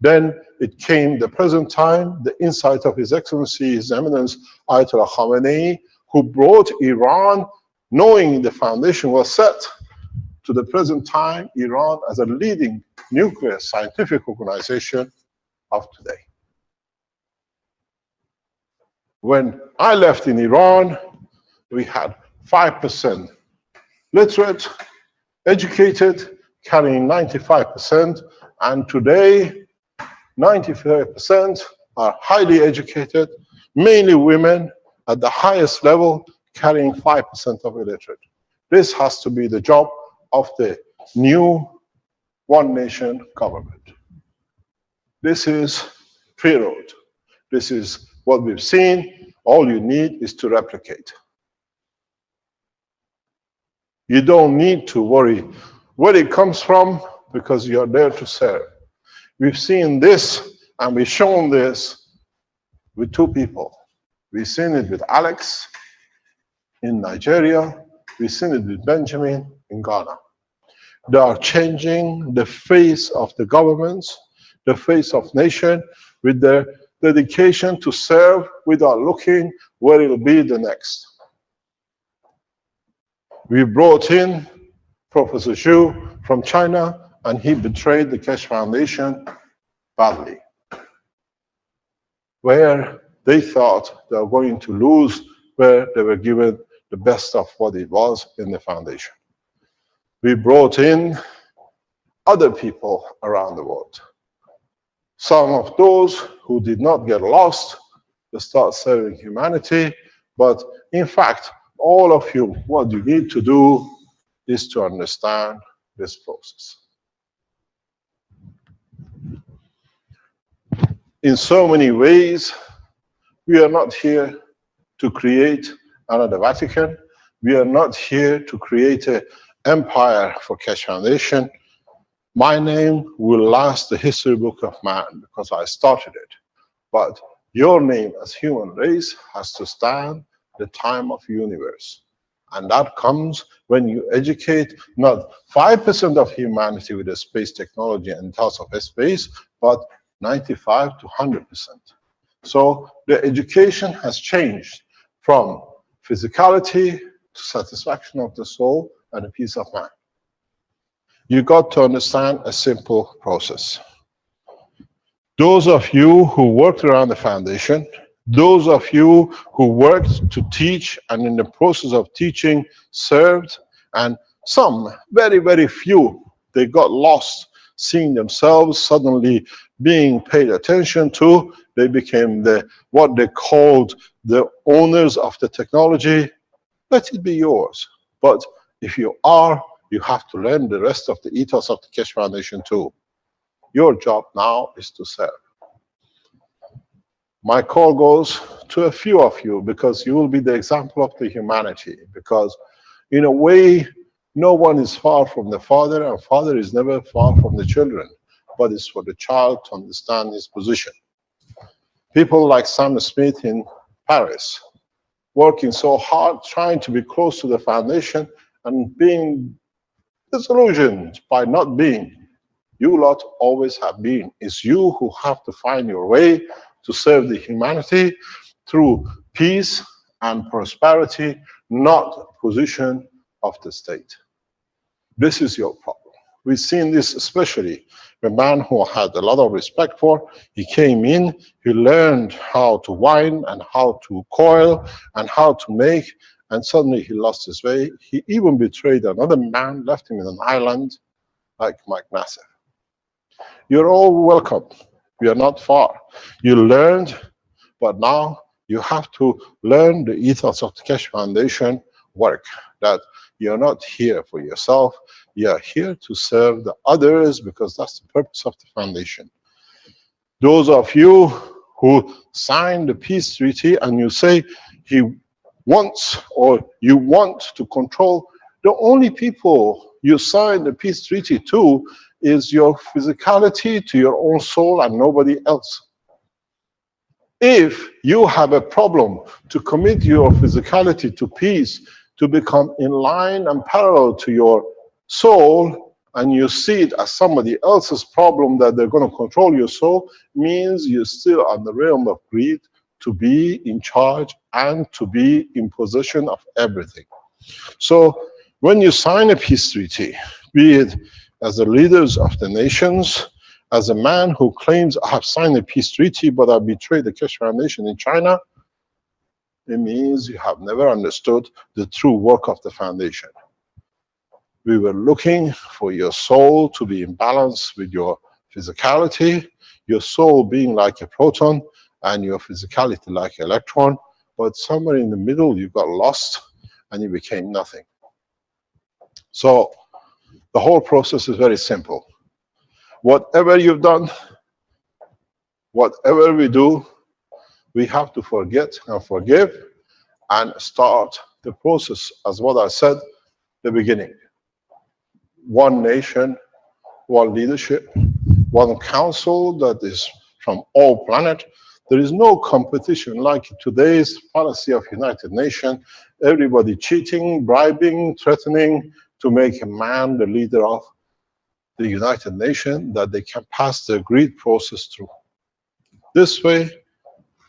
Then it came the present time, the insight of His Excellency, His Eminence Ayatollah Khamenei, who brought Iran, knowing the foundation was set, to the present time, Iran as a leading nuclear scientific organization of today. When I left in Iran, we had 5% literate, educated, carrying 95%, and today 95% are highly educated, mainly women at the highest level, carrying 5% of illiterate. This has to be the job of the new one nation government. This is pre-road. This is what we've seen. All you need is to replicate. You don't need to worry where it comes from, because you're there to serve. We've seen this, and we've shown this with 2 people. We've seen it with Alex in Nigeria. We've seen it with Benjamin in Ghana. They are changing the face of the governments, the face of nation, with their dedication to serve without looking where it will be the next. We brought in Professor Xu from China, and he betrayed the Keshe Foundation badly, where they thought they were going to lose, where they were given the best of what it was in the foundation. We brought in other people around the world. Some of those who did not get lost to start serving humanity, But in fact, all of you, what you need to do is to understand this process. In so many ways, we are not here to create another Vatican. We are not here to create an empire for Keshe Foundation. My name will last the history book of man because I started it. But your name as human race has to stand the time of universe. And that comes when you educate not 5% of humanity with the space technology and thoughts of space, but 95 to 100%. So the education has changed from physicality to satisfaction of the soul and a peace of mind. You got to understand a simple process. Those of you who worked around the foundation, those of you who worked to teach and in the process of teaching served, and some, very, very few, they got lost seeing themselves suddenly being paid attention to. They became what they called the owners of the technology. Let it be yours. But if you are, you have to learn the rest of the ethos of the Keshe Foundation too. Your job now is to serve. My call goes to a few of you because you will be the example of the humanity. Because in a way, no one is far from the father, and father is never far from the children. But it's for the child to understand his position. People like Sam Smith in Paris, working so hard, trying to be close to the foundation and being disillusioned by not being. You lot always have been. It's you who have to find your way to serve the humanity through peace and prosperity, not position of the state. This is your problem. We've seen this especially a man who I had a lot of respect for. He came in, he learned how to wind and how to coil and how to make, and suddenly he lost his way. He even betrayed another man, left him in an island like Mike Nassif. You're all welcome. We are not far. You learned, but now you have to learn the ethos of the Keshe Foundation work, that you're not here for yourself. You're here to serve the others because that's the purpose of the foundation. Those of you who signed the peace treaty and you say he wants or you want to control, the only people you signed the peace treaty to is your physicality, to your own soul, and nobody else. If you have a problem to commit your physicality to peace, to become in line and parallel to your soul, and you see it as somebody else's problem that they're going to control your soul, means you're still on the realm of greed to be in charge and to be in possession of everything. So when you sign a peace treaty, be it as the leaders of the nations, as a man who claims I have signed a peace treaty but I betrayed the Keshe Foundation in China, it means you have never understood the true work of the foundation. We were looking for your soul to be in balance with your physicality, your soul being like a proton and your physicality like an electron, but somewhere in the middle you got lost and you became nothing. So the whole process is very simple. Whatever you've done, whatever we do, we have to forget and forgive and start the process as what I said at the beginning. One nation, one leadership, one council that is from all planet. There is no competition like today's policy of United Nations. Everybody cheating, bribing, threatening to make a man the leader of the United Nations that they can pass the agreed process through. This way,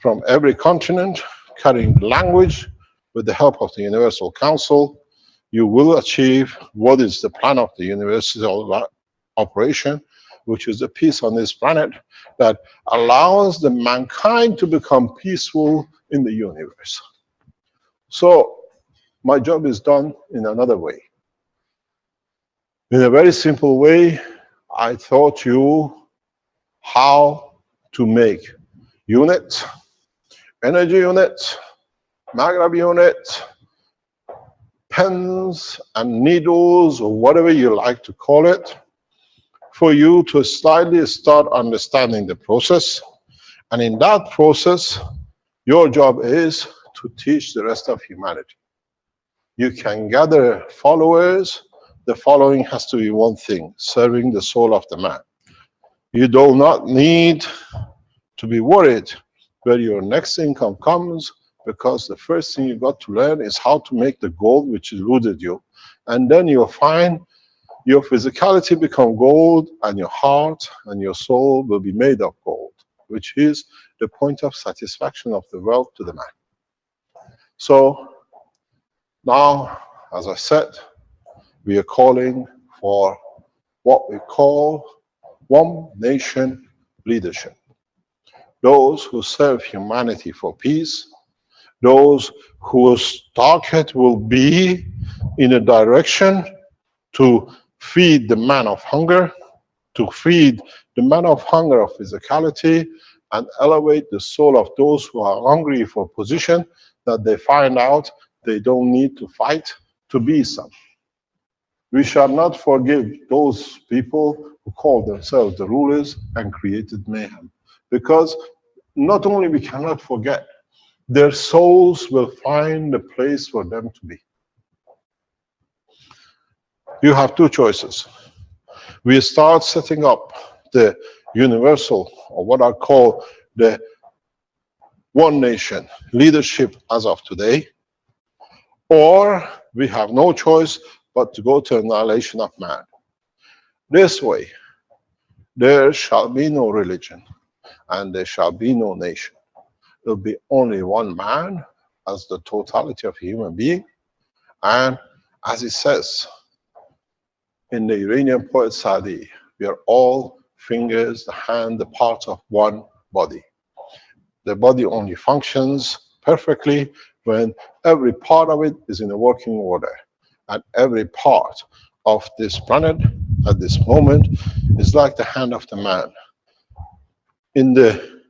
from every continent, carrying language with the help of the Universal Council, you will achieve what is the plan of the universal operation, which is the peace on this planet that allows the mankind to become peaceful in the universe. So my job is done in another way. In a very simple way, I taught you how to make units, energy units, Maglab unit, pens and needles, or whatever you like to call it, for you to slightly start understanding the process. And in that process, your job is to teach the rest of humanity. You can gather followers. The following has to be one thing: serving the soul of the man. You do not need to be worried where your next income comes, because the first thing you got to learn is how to make the gold which eluded you. And then you'll find your physicality become gold, and your heart and your soul will be made of gold, which is the point of satisfaction of the world to the man. So now, as I said, we are calling for what we call one nation leadership. Those who serve humanity for peace, those whose target will be in a direction to feed the man of hunger, to feed the man of hunger of physicality, and elevate the soul of those who are hungry for position, that they find out they don't need to fight to be some. We shall not forgive those people who call themselves the rulers and created mayhem, because not only we cannot forget, their souls will find a place for them to be. You have two choices. We start setting up the universal, or what I call the one nation leadership as of today, or we have no choice but to go to annihilation of man. This way, there shall be no religion, and there shall be no nation. There will be only one man as the totality of a human being, and as it says in the Iranian poet Sadi, we are all fingers, the hand, the parts of one body. The body only functions perfectly when every part of it is in a working order. And every part of this planet at this moment is like the hand of the man. In the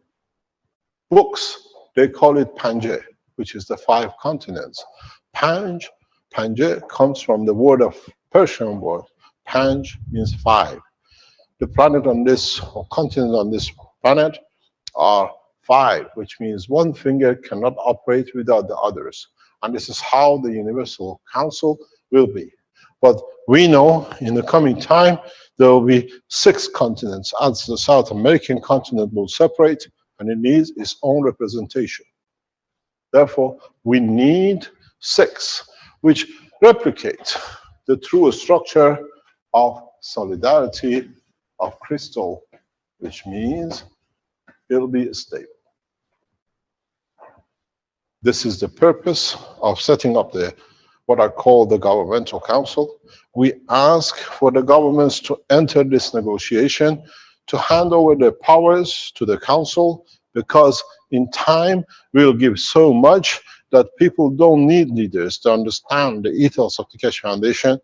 books, they call it Pange, which is the 5 continents. Pange comes from the word of Persian word. Panj means 5. The planet on this, or continent on this planet, are 5, which means one finger cannot operate without the others. And this is how the Universal Council will be. But we know in the coming time, there will be 6 continents, as the South American continent will separate, and it needs its own representation. Therefore, we need 6, which replicate the true structure of solidarity of crystal, which means it'll be stable. This is the purpose of setting up the what I call the governmental council. We ask for the governments to enter this negotiation, to hand over their powers to the council, because in time we'll give so much that people don't need leaders to understand the ethos of the Keshe Foundation,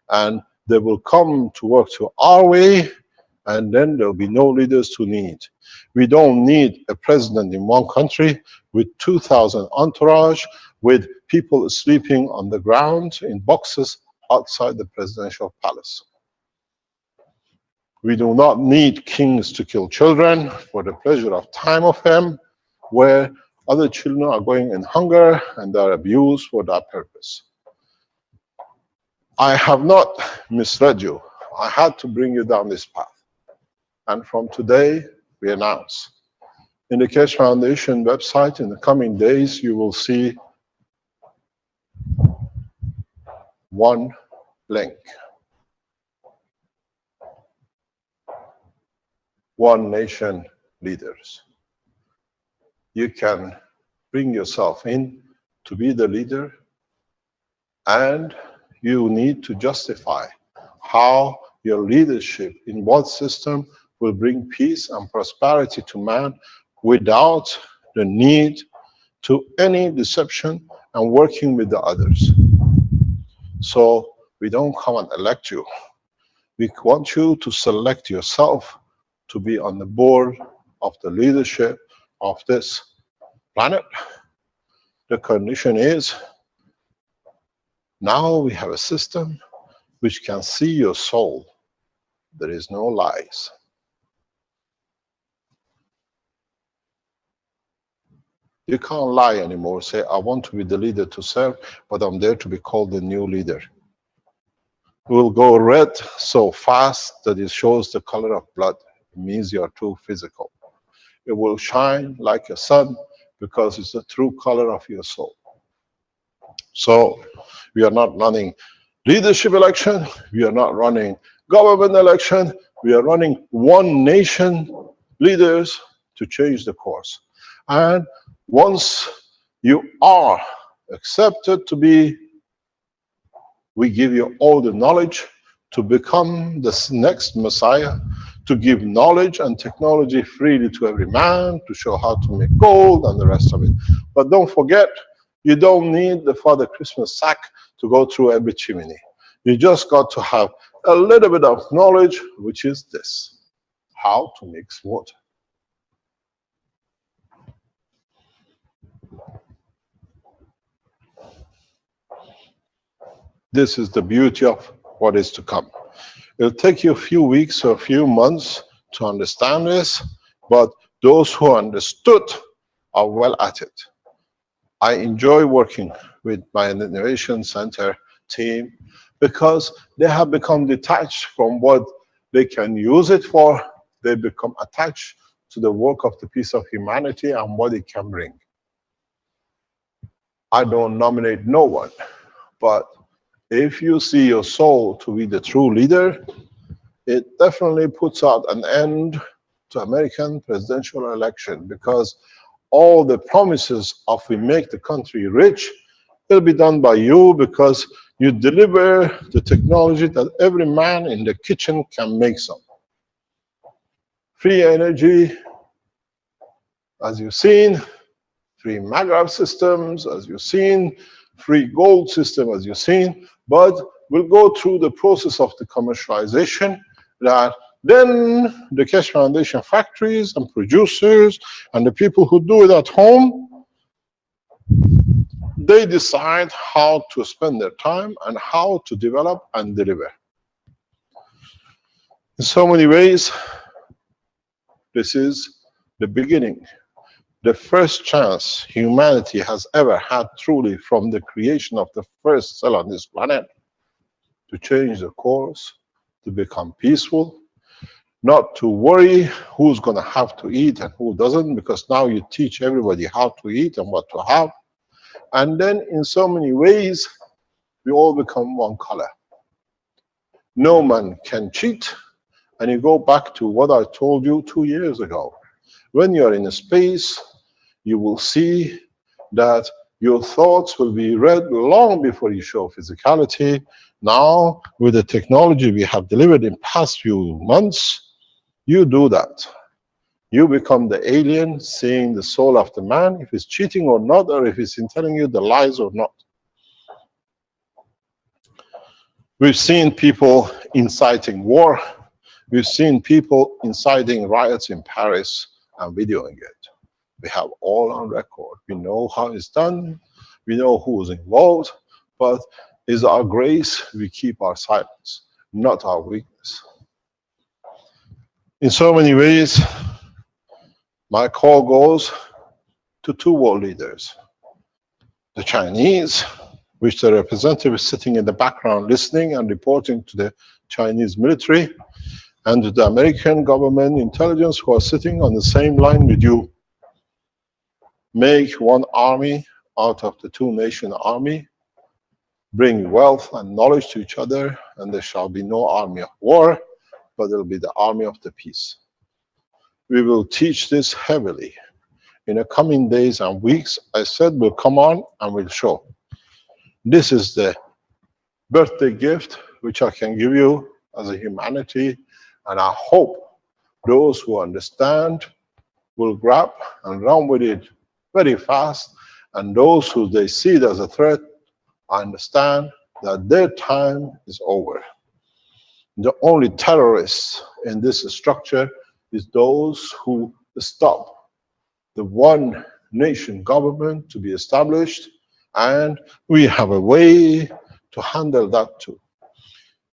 and they will come to work to our way, and then there'll be no leaders to need. We don't need a president in one country with 2,000 entourage, with people sleeping on the ground in boxes outside the presidential palace. We do not need kings to kill children for the pleasure of time of them, where other children are going in hunger and they are abused for that purpose. I have not misled you. I had to bring you down this path. And from today, we announce. In the Keshe Foundation website, in the coming days, you will see one link. One nation leaders. You can bring yourself in to be the leader, and you need to justify how your leadership in what system will bring peace and prosperity to man without the need to any deception and working with the others. So we don't come and elect you. We want you to select yourself to be on the board of the leadership of this planet, The condition is, now we have a system which can see your soul. There is no lies. You can't lie anymore. Say, I want to be the leader to serve, but I'm there to be called the new leader. It will go red so fast that it shows the color of blood. It means you are too physical. It will shine like a sun because it's the true color of your soul. So we are not running leadership election. We are not running government election. We are running one nation leaders to change the course. And once you are accepted to be, we give you all the knowledge to become the next Messiah, to give knowledge and technology freely to every man, to show how to make gold and the rest of it. But don't forget, you don't need the Father Christmas sack to go through every chimney. You just got to have a little bit of knowledge, which is this: how to mix water. This is the beauty of what is to come. It'll take you a few weeks or a few months to understand this, but those who understood are well at it. I enjoy working with my Innovation Center team because they have become detached from what they can use it for. They become attached to the work of the peace of humanity and what it can bring. I don't nominate no one, but if you see your soul to be the true leader, it definitely puts out an end to American presidential election, because all the promises of we make the country rich will be done by you, because you deliver the technology that every man in the kitchen can make some. Free energy, as you've seen, free Maghreb systems, as you've seen, free gold system, as you've seen, but we'll go through the process of the commercialization, that then the Keshe Foundation factories and producers and the people who do it at home, they decide how to spend their time and how to develop and deliver. In so many ways, this is the beginning. The first chance humanity has ever had, truly, from the creation of the first cell on this planet, to change the course, to become peaceful, not to worry who's going to have to eat and who doesn't, because now you teach everybody how to eat and what to have. And then in so many ways, we all become one color. No man can cheat. And you go back to what I told you 2 years ago. When you're in a space, you will see that your thoughts will be read long before you show physicality. Now, with the technology we have delivered in past few months, you do that. You become the alien, seeing the soul of the man, if he's cheating or not, or if he's telling you the lies or not. We've seen people inciting war. We've seen people inciting riots in Paris and videoing it. We have all on record. We know how it's done. We know who is involved. But is our grace, we keep our silence, not our weakness. In so many ways, my call goes to two world leaders. The Chinese, which the representative is sitting in the background listening and reporting to the Chinese military, and to the American government intelligence, who are sitting on the same line with you. Make one army out of the two-nation army. Bring wealth and knowledge to each other, and there shall be no army of war, but there will be the army of the peace. We will teach this heavily. In the coming days and weeks, I said we'll come on and we'll show. This is the birthday gift which I can give you as a humanity, and I hope those who understand will grab and run with it very fast, and those who they see it as a threat understand that their time is over. The only terrorists in this structure is those who stop the one nation government to be established, and we have a way to handle that too.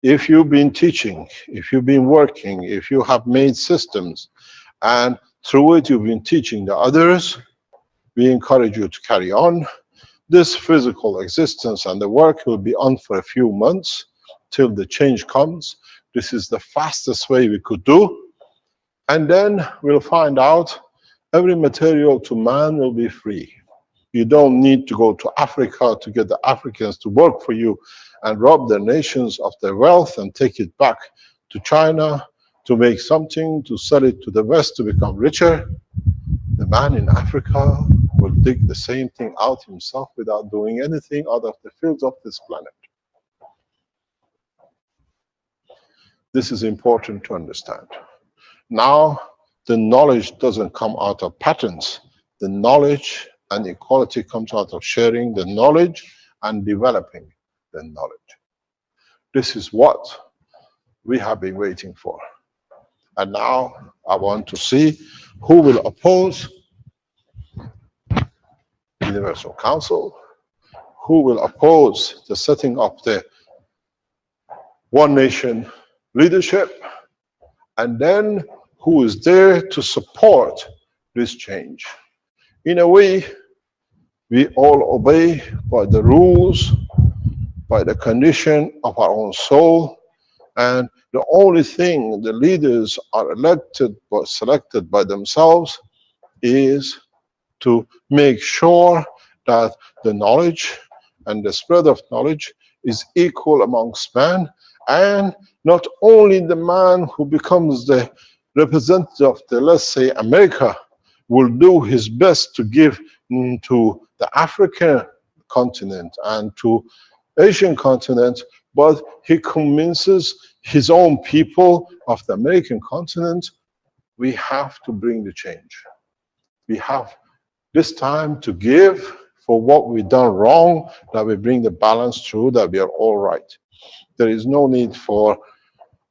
If you've been teaching, if you've been working, if you have made systems, and through it you've been teaching the others, we encourage you to carry on. This physical existence and the work will be on for a few months till the change comes. This is the fastest way we could do. And then we'll find out every material to man will be free. You don't need to go to Africa to get the Africans to work for you and rob their nations of their wealth and take it back to China to make something, to sell it to the West to become richer. The man in Africa will dig the same thing out himself without doing anything out of the fields of this planet. This is important to understand. Now, the knowledge doesn't come out of patents. The knowledge and equality comes out of sharing the knowledge and developing the knowledge. This is what we have been waiting for. And now I want to see who will oppose Universal Council, who will oppose the setting up the One Nation leadership, and then who is there to support this change. In a way, we all obey by the rules, by the condition of our own soul, and the only thing the leaders are elected or selected by themselves is to make sure that the knowledge and the spread of knowledge is equal amongst man, and not only the man who becomes the representative of the, let's say, America, will do his best to give to the African continent and to Asian continent, but he convinces his own people of the American continent. We have to bring the change. We have this time to give for what we've done wrong, that we bring the balance through, that we are all right. There is no need for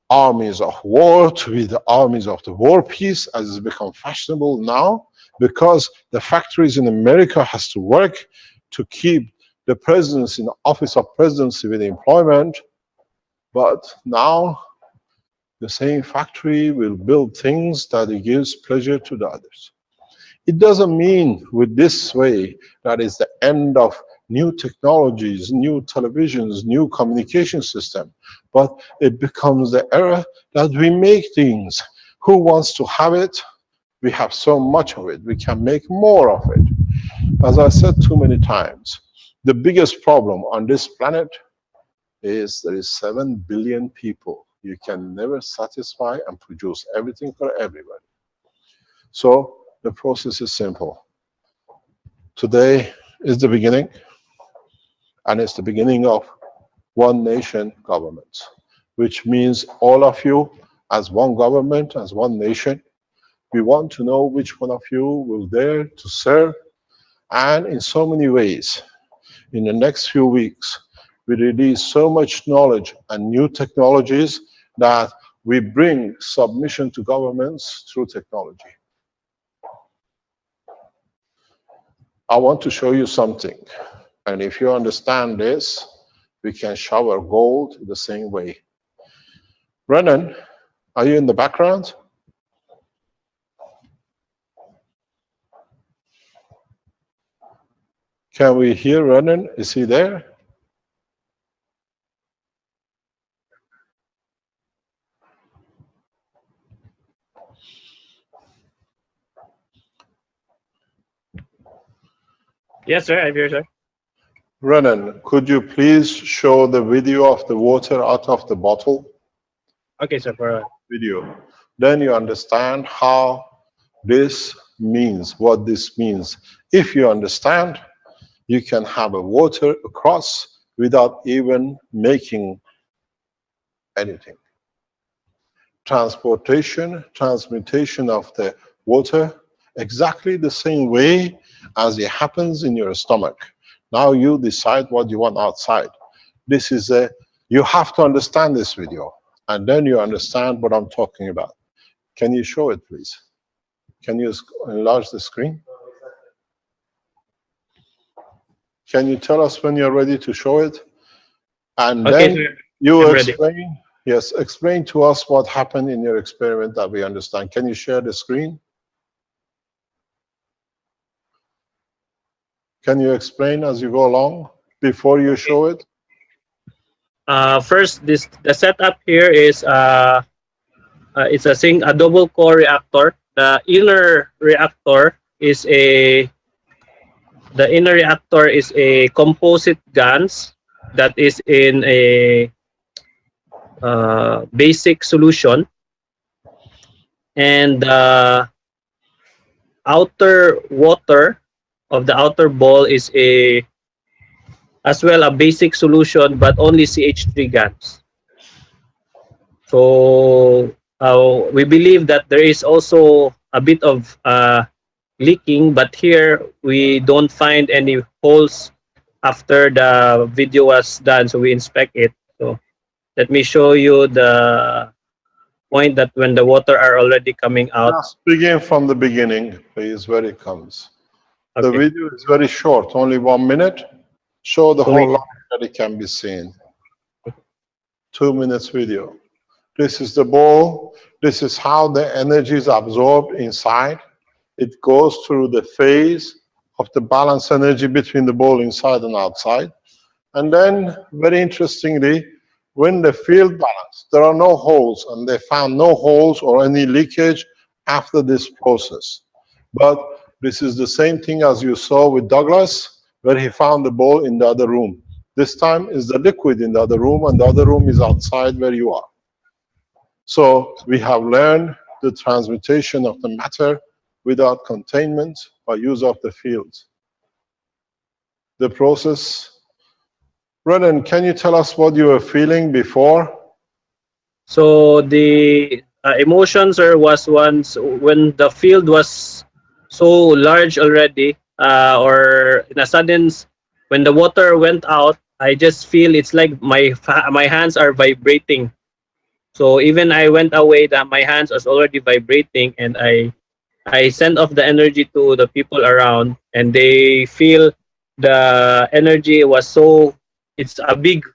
armies of war to be the armies of the war peace, as has become fashionable now, because the factories in America has to work to keep the presidents in the office of presidency with employment. But now the same factory will build things that it gives pleasure to the others. It doesn't mean with this way that is the end of new technologies, new televisions, new communication system, but it becomes the era that we make things. Who wants to have it? We have so much of it. We can make more of it. As I said too many times, the biggest problem on this planet is there is 7 billion people. You can never satisfy and produce everything for everybody. So the process is simple. Today is the beginning, and it's the beginning of one nation government, which means all of you as one government, as one nation. We want to know which one of you will dare to serve, and in so many ways. In the next few weeks, we release so much knowledge and new technologies that we bring submission to governments through technology. I want to show you something, and if you understand this, we can shower gold the same way. Brennan, are you in the background? Can we hear Brennan? Is he there? Yes, sir. I'm here, sir. Renan, could you please show the video of the water out of the bottle? Okay, sir. For video. Then you understand how this means, what this means. If you understand, you can have a water across without even making anything. Transportation, transmutation of the water, exactly the same way as it happens in your stomach. Now you decide what you want outside. This is you have to understand this video, and then you understand what I'm talking about. Can you show it, please? Can you enlarge the screen? Can you tell us when you're ready to show it? And Okay, then sir. you I'm ready. explain, yes, explain to us what happened in your experiment that we understand. Can you share the screen? Can you explain as you go along before you show it? First, the setup here is it's a double core reactor. The inner reactor is a composite GaNs that is in a basic solution, and the outer water of the outer ball is as well a basic solution, but only CH3 GaNs. So we believe that there is also a bit of leaking, but here we don't find any holes after the video was done, so we inspect it. So let me show you the point that when the water are already coming out. Let's begin from the beginning, please, where it comes. Okay. The video is very short, only 1 minute. Show the So whole we- line that it can be seen. 2 minutes video. This is the ball. This is how the energy is absorbed inside. It goes through the phase of the balance energy between the ball inside and outside. And then, very interestingly, when the field balance, there are no holes, and they found no holes or any leakage after this process. But this is the same thing as you saw with Douglas, where he found the ball in the other room. This time is the liquid in the other room, and the other room is outside where you are. So we have learned the transmutation of the matter without containment by use of the fields. The process. Renan, can you tell us what you were feeling before? So the emotions was once when the field was so large already, or in a sudden, when the water went out, I just feel it's like my hands are vibrating. So even I went away, that my hands was already vibrating, and I sent off the energy to the people around, and they feel the energy was so. It's a big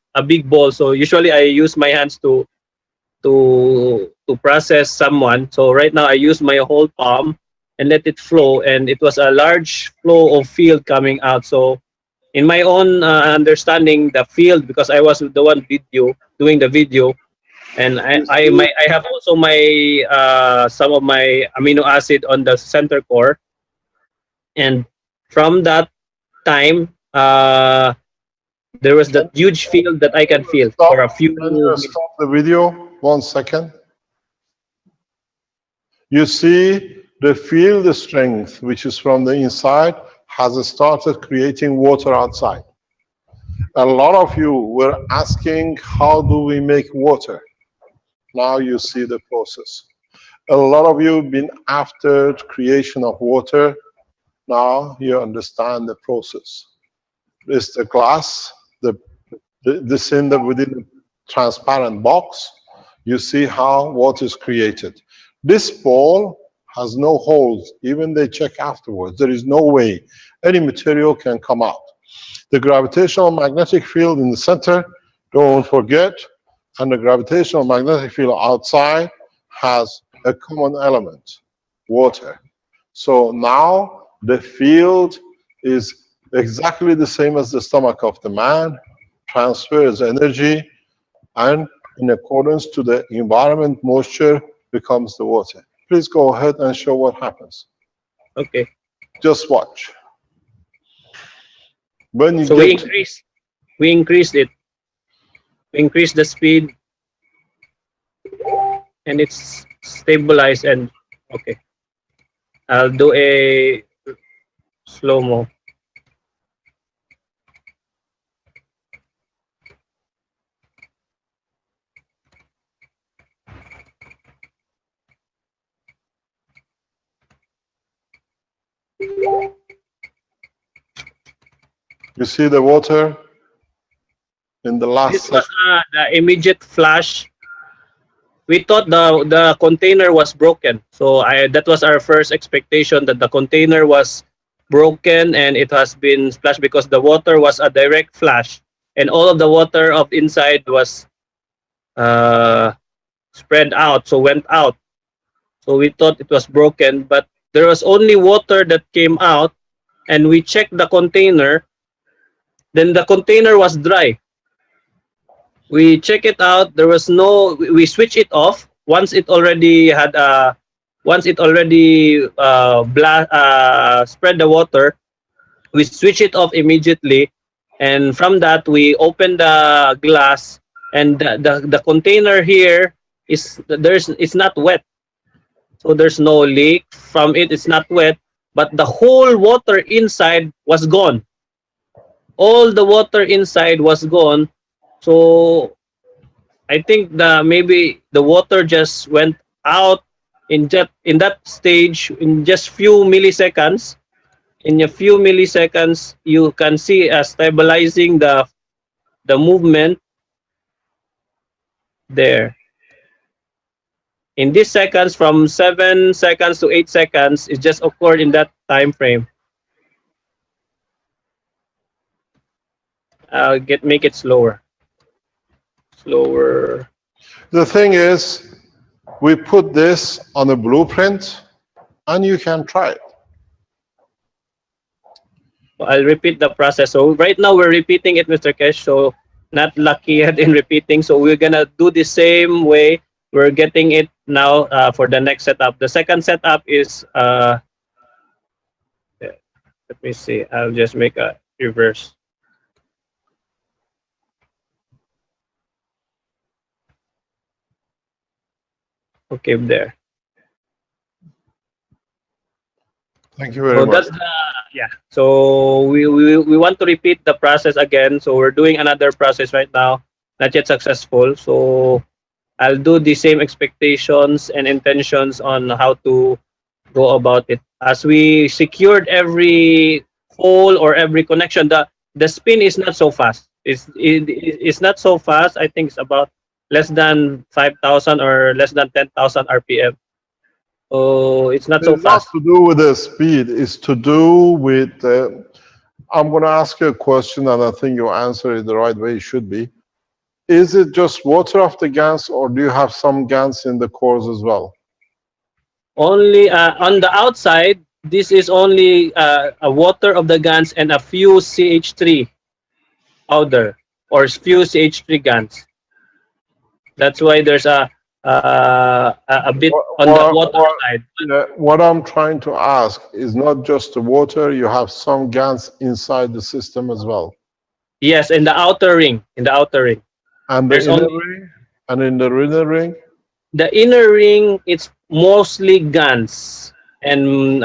ball. So usually I use my hands to process someone. So right now I use my whole palm and let it flow, and it was a large flow of field coming out. So in my own understanding, the field, because I was the one doing the video, and I have also my some of my amino acid on the center core, and from that time there was that huge field that I can feel for a few minutes. Stop the video, 1 second. You see the field strength, which is from the inside, has started creating water outside. A lot of you were asking, how do we make water? Now you see the process. A lot of you have been after creation of water. Now you understand the process. It's the glass, the cylinder within the transparent box. You see how water is created. This ball has no holes. Even they check afterwards. There is no way any material can come out. The gravitational magnetic field in the center, don't forget, and the gravitational magnetic field outside has a common element, water. So now the field is exactly the same as the stomach of the man, transfers energy, and in accordance to the environment, moisture becomes the water. Please go ahead and show what happens. Okay. Just watch. When you So we increased it. We increased the speed, and it's stabilized, and okay. I'll do a slow-mo. You see the water in the last This was the immediate flash. We thought the container was broken, so that was our first expectation, that the container was broken and it has been splashed because the water was a direct flash, and all of the water of inside was spread out, so went out. So we thought it was broken, but there was only water that came out, and we checked the container. Then the container was dry. We check it out. There was no. We switch it off once it already had spread the water. We switch it off immediately, and from that we open the glass, and the container here it's not wet, so there's no leak from it. It's not wet, but the whole water inside was gone. All the water inside was gone. So I think maybe the water just went out in that stage in just few milliseconds. In a few milliseconds, you can see stabilizing the movement there. In these seconds, from 7 seconds to 8 seconds, it just occurred in that time frame. Make it slower. Slower. The thing is, we put this on a blueprint, and you can try it. I'll repeat the process. So right now we're repeating it, Mr. Kesh. So not lucky yet in repeating. So we're gonna do the same way. We're getting it now for the next setup. The second setup is let me see. I'll just make a reverse. Okay, there. Thank you very much. Yeah. So we want to repeat the process again. So we're doing another process right now, not yet successful. So I'll do the same expectations and intentions on how to go about it. As we secured every hole or every connection, the spin is not so fast. It's not so fast. I think it's about less than 5,000 or less than 10,000 RPM. So it's not so fast. It's not to do with the speed. It's to do with. I'm going to ask you a question, and I think you answer it the right way it should be. Is it just water off the GANs, or do you have some GANs in the cores as well? Only on the outside, this is only a water of the GANs and a few CH3 powder or few CH3 GANs. That's why there's a bit on the water side. What I'm trying to ask is not just the water, you have some GANs inside the system as well. Yes, in the outer ring. In the outer ring. And the inner ring? And in the inner ring? The inner ring, it's mostly GANs and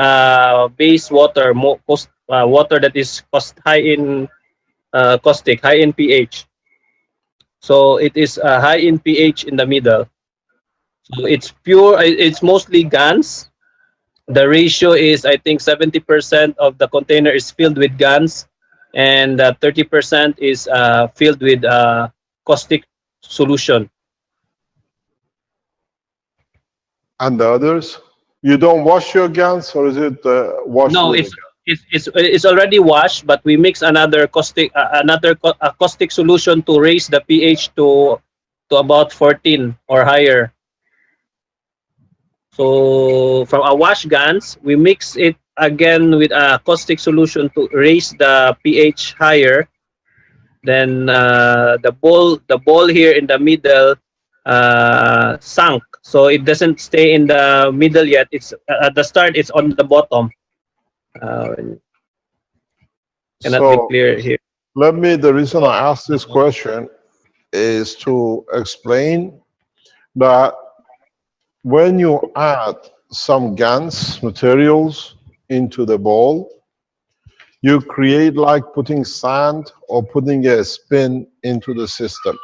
base water, water that is high in caustic, high in pH. So it is high in pH in the middle. So it's pure, it's mostly GANs. The ratio is, I think, 70% of the container is filled with GANs, and 30% is filled with caustic solution. And the others? You don't wash your GANs, or is it washed? No, it's already washed, but we mix another caustic solution to raise the pH to about 14 or higher. So from our wash GANs, we mix it again with a caustic solution to raise the pH higher. Then the ball here in the middle sunk, so it doesn't stay in the middle yet. It's at the start. It's on the bottom. Cannot be clear here. The reason I asked this question is to explain that when you add some GANs materials into the ball, you create like putting sand or putting a spin into the system.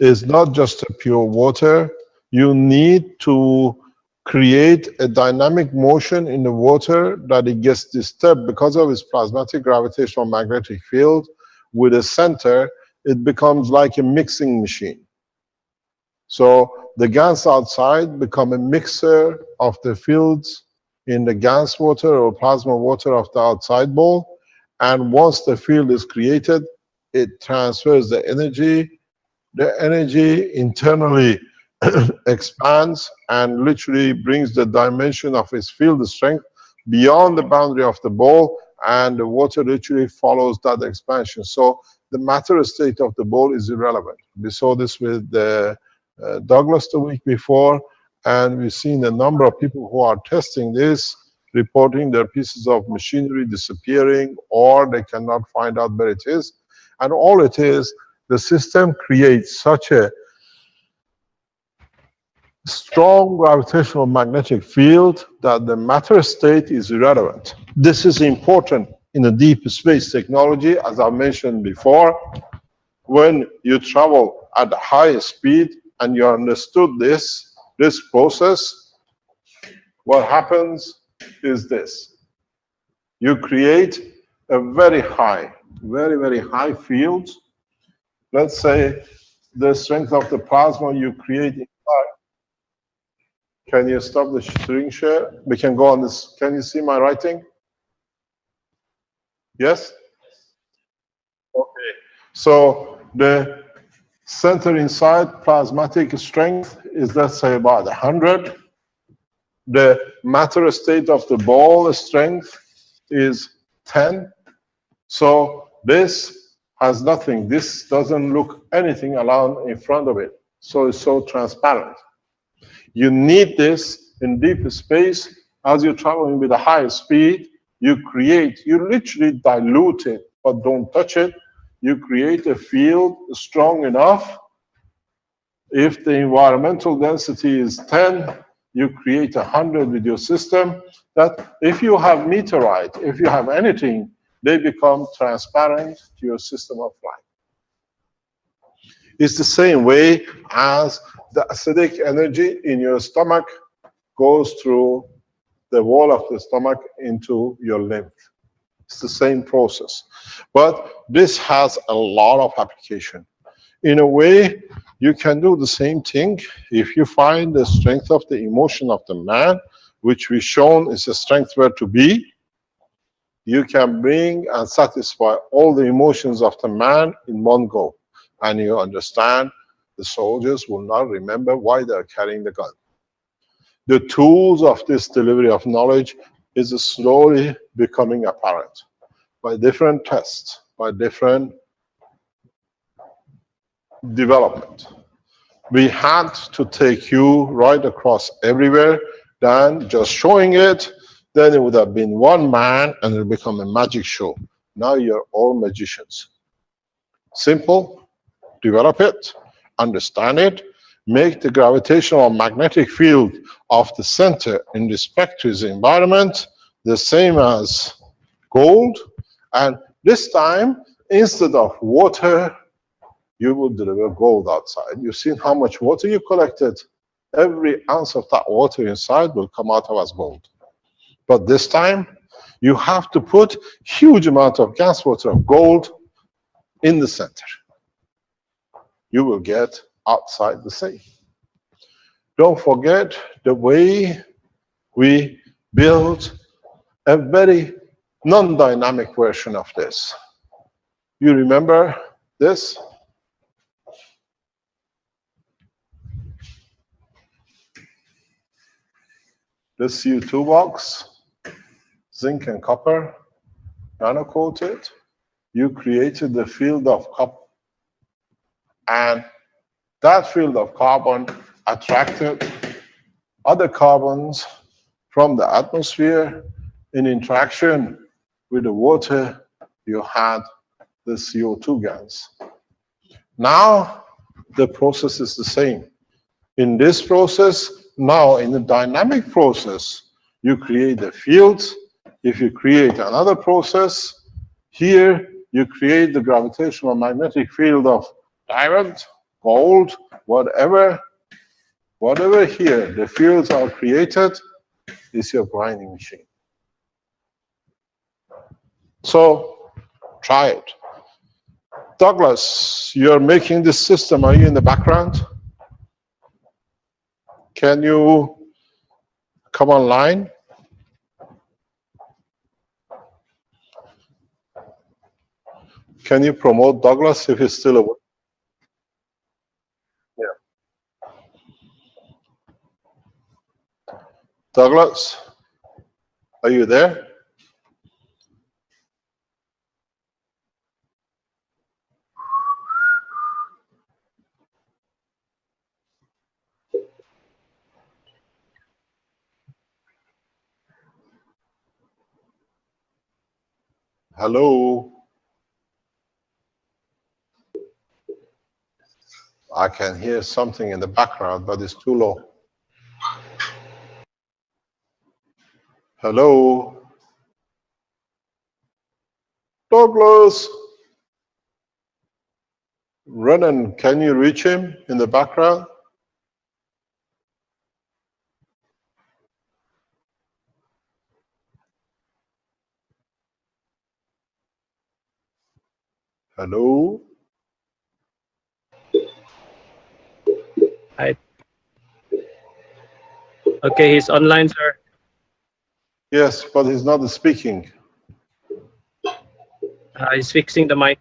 It's not just a pure water. You need to create a dynamic motion in the water that it gets disturbed because of its plasmatic gravitational magnetic field. With a center, it becomes like a mixing machine. So the GANs outside become a mixer of the fields in the gas water or plasma water of the outside bowl. And once the field is created, it transfers the energy. The energy internally expands and literally brings the dimension of its field strength beyond the boundary of the bowl, and the water literally follows that expansion. So the matter state of the bowl is irrelevant. We saw this with Douglas the week before, and we've seen a number of people who are testing this, reporting their pieces of machinery disappearing, or they cannot find out where it is. And all it is, the system creates such a strong gravitational magnetic field that the matter state is irrelevant. This is important in the deep space technology, as I mentioned before. When you travel at high speed and you understood this process, what happens is this. You create a very high, very high field. Let's say the strength of the plasma you create inside. Can you stop the screen share? We can go on this. Can you see my writing? Yes? Okay. So the center inside plasmatic strength is, let's say, about 100. The matter state of the ball strength is 10. So this has nothing. This doesn't look anything around in front of it. So it's so transparent. You need this in deep space. As you're traveling with a high speed, you literally dilute it, but don't touch it. You create a field strong enough. If the environmental density is 10, you create 100 with your system, that if you have meteorite, if you have anything, they become transparent to your system of light. It's the same way as the acidic energy in your stomach goes through the wall of the stomach into your lymph. It's the same process. But this has a lot of application. In a way, you can do the same thing if you find the strength of the emotion of the man, which we've shown is a strength where to be. You can bring and satisfy all the emotions of the man in one go. And you understand the soldiers will not remember why they're carrying the gun. The tools of this delivery of knowledge is slowly becoming apparent by different tests, by different development. We had to take you right across everywhere, then just showing it, then it would have been one man and it would become a magic show. Now you're all magicians. Simple, develop it, understand it, make the gravitational magnetic field of the center in respect to its environment the same as gold, and this time, instead of water, you will deliver gold outside. You've seen how much water you collected. Every ounce of that water inside will come out as gold. But this time, you have to put huge amount of gas water of gold in the center. You will get outside the same. Don't forget the way we built a very non-dynamic version of this. You remember this? The CO2 box, zinc and copper, nano-coated. You created the field of copper. And that field of carbon attracted other carbons from the atmosphere. In interaction with the water, you had the CO2 gas. Now, the process is the same. In this process, now in the dynamic process, you create the fields. If you create another process, here you create the gravitational magnetic field of diamond, gold, whatever here, the fields are created, is your grinding machine. So, try it. Douglas, you're making this system. Are you in the background? Can you come online? Can you promote Douglas if he's still awake? Yeah. Douglas, are you there? Hello? I can hear something in the background, but it's too low. Hello? Douglas? Renan, can you reach him in the background? Hello? Hi. Okay, he's online, sir. Yes, but he's not speaking. He's fixing the mic.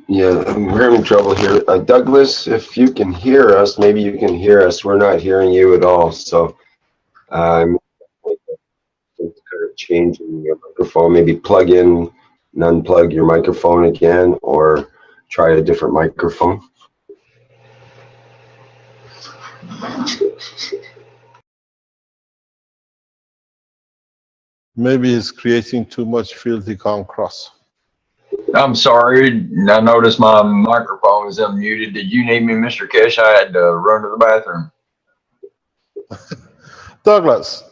Yeah, we're having trouble here. Douglas, if you can hear us, maybe you can hear us. We're not hearing you at all. So kind of changing your microphone, maybe plug in and unplug your microphone again, or try a different microphone. Maybe he's creating too much field he can't cross. I'm sorry. I noticed my microphone was unmuted. Did you need me, Mr. Kesh? I had to run to the bathroom. Douglas,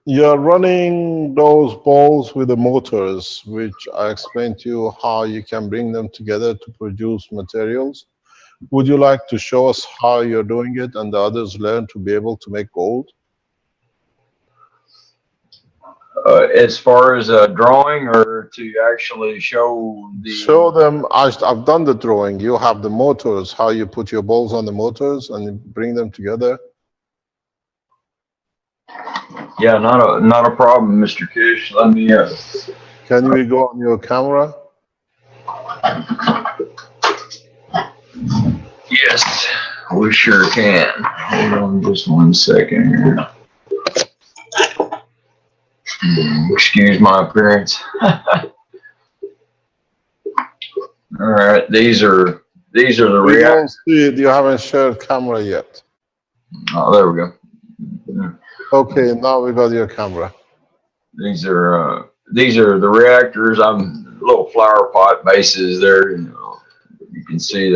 you're running those balls with the motors, which I explained to you how you can bring them together to produce materials. Would you like to show us how you're doing it and the others learn to be able to make gold? As far as a drawing, or to actually show the... Show them. I've done the drawing. You have the motors, how you put your balls on the motors and bring them together. Yeah, not a problem, Mr. Kish. Let me... Can we go on your camera? Yes, we sure can. Hold on just 1 second here. Excuse my appearance. All right, these are the We don't reactors. see it. You haven't shared camera yet. Oh, there we go. Okay, now we got your camera. These are the reactors. I'm little flower pot bases there. You can see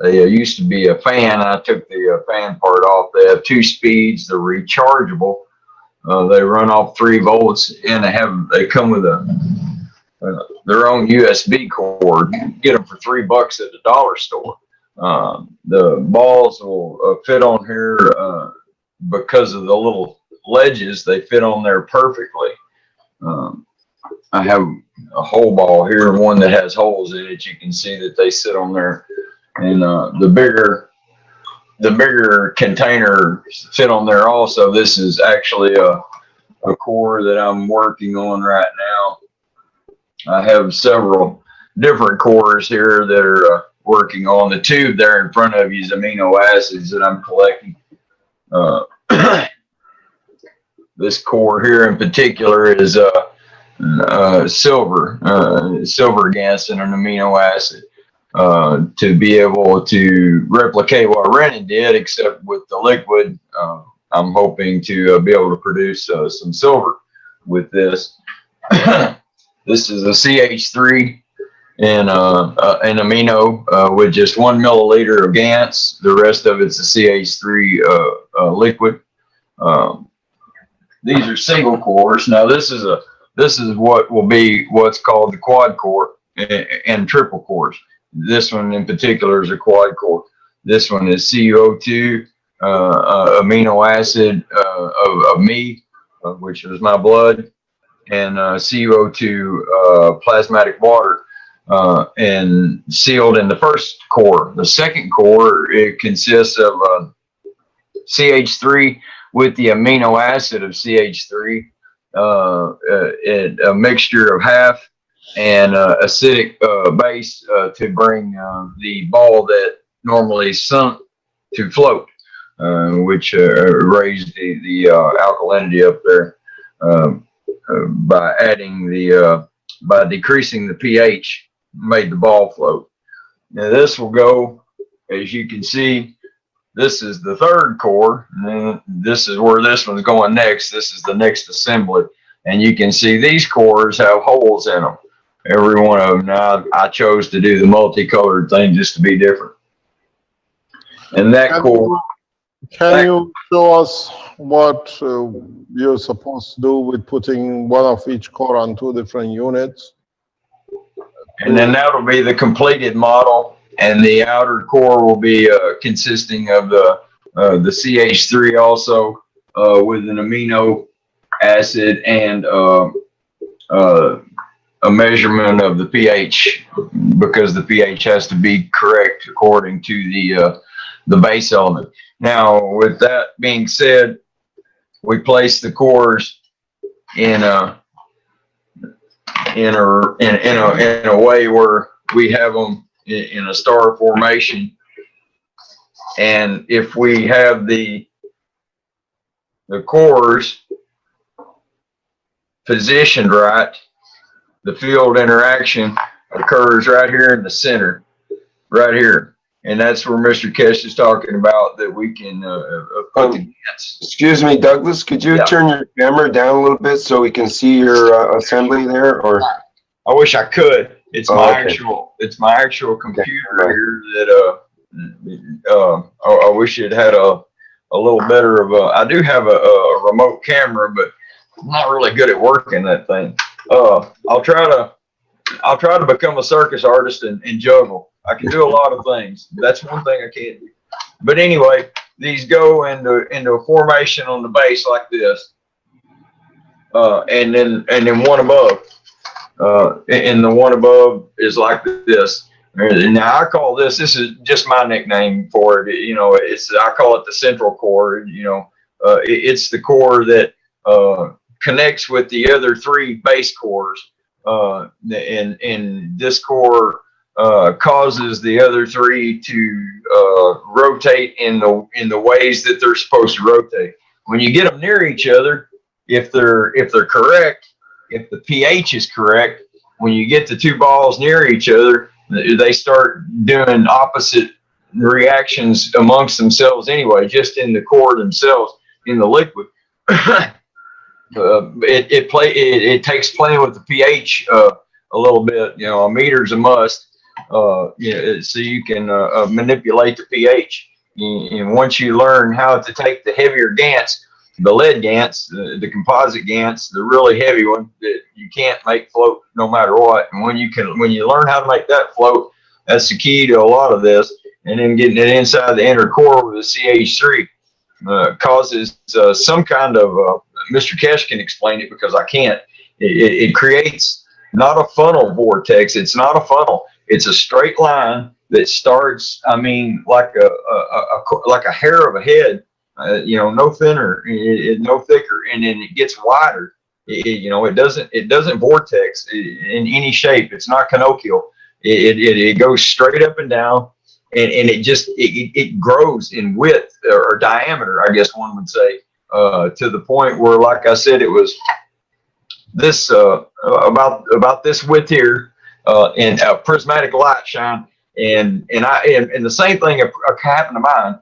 they used to be a fan. I took the fan part off. They have 2 speeds. They're rechargeable. They run off 3 volts, and they come with their own USB cord. You can get them for $3 at the dollar store. The balls will fit on here because of the little ledges. They fit on there perfectly. I have a hole ball here, one that has holes in it. You can see that they sit on there, and the bigger container fit on there also. This is actually a core that I'm working on right now. I have several different cores here that are working on. The tube there in front of you is amino acids that I'm collecting. This core here in particular is silver gas and an amino acid. To be able to replicate what Renan did, except with the liquid. I'm hoping to be able to produce some silver with this. This is a CH3 and an amino with just 1 milliliter of GANS. The rest of it's a CH3 liquid. These are single cores. Now this is what will be what's called the quad core and triple cores. This one in particular is a quad core. This one is CO2, amino acid of me, which is my blood, and CO2 plasmatic water, and sealed in the first core. The second core, it consists of CH3 with the amino acid of CH3, a mixture of half and acidic base to bring the ball that normally sunk to float, which raised the alkalinity up there by adding by decreasing the pH, made the ball float. Now this will go, as you can see, this is the third core, and then this is where this one's going next. This is the next assembly, and you can see these cores have holes in them. Every one of them. Now I chose to do the multicolored thing just to be different. And that core. Can you show us what you're supposed to do with putting one of each core on 2 different units? And then that'll be the completed model, and the outer core will be consisting of the CH3 also with an amino acid and a measurement of the pH, because the pH has to be correct according to the base element. Now, with that being said, we place the cores in a way where we have them in a star formation, and if we have the cores positioned right, the field interaction occurs right here in the center, right here. And that's where Mr. Kesh is talking about, that we can put the GANs. Excuse me, Douglas, could you turn your camera down a little bit so we can see your assembly there? Or I wish I could. It's it's my actual computer here that I wish it had a little better of a. I do have a remote camera, but I'm not really good at working that thing. I'll try to become a circus artist and juggle. I can do a lot of things. That's one thing I can't do. But anyway, these go into a formation on the base like this, and then one above, and the one above is like this. Now I call this is just my nickname for it. You know, I call it the central core. You know, it's the core that connects with the other 3 base cores, and this core causes the other 3 to rotate in the ways that they're supposed to rotate. When you get them near each other, if they're correct, if the pH is correct, when you get the 2 balls near each other, they start doing opposite reactions amongst themselves anyway, just in the core themselves, in the liquid. It takes playing with the pH a little bit. You know, a meter's a must. So you can manipulate the pH. And once you learn how to take the heavier GANs, the lead GANs, the composite GANs, the really heavy one that you can't make float no matter what. And when you learn how to make that float, that's the key to a lot of this. And then getting it inside the inner core with the CH3 causes some kind of, Mr. Kesh can explain it because I can't. It creates not a funnel vortex. It's not a funnel. It's a straight line that starts, I mean, like a hair of a head, no thinner, no thicker, and then it gets wider. It doesn't vortex in any shape. It's not canochial. It goes straight up and down, and it grows in width or diameter, I guess one would say, to the point where, like I said, it was this about this width here. And a prismatic light shine, and the same thing happened to mine.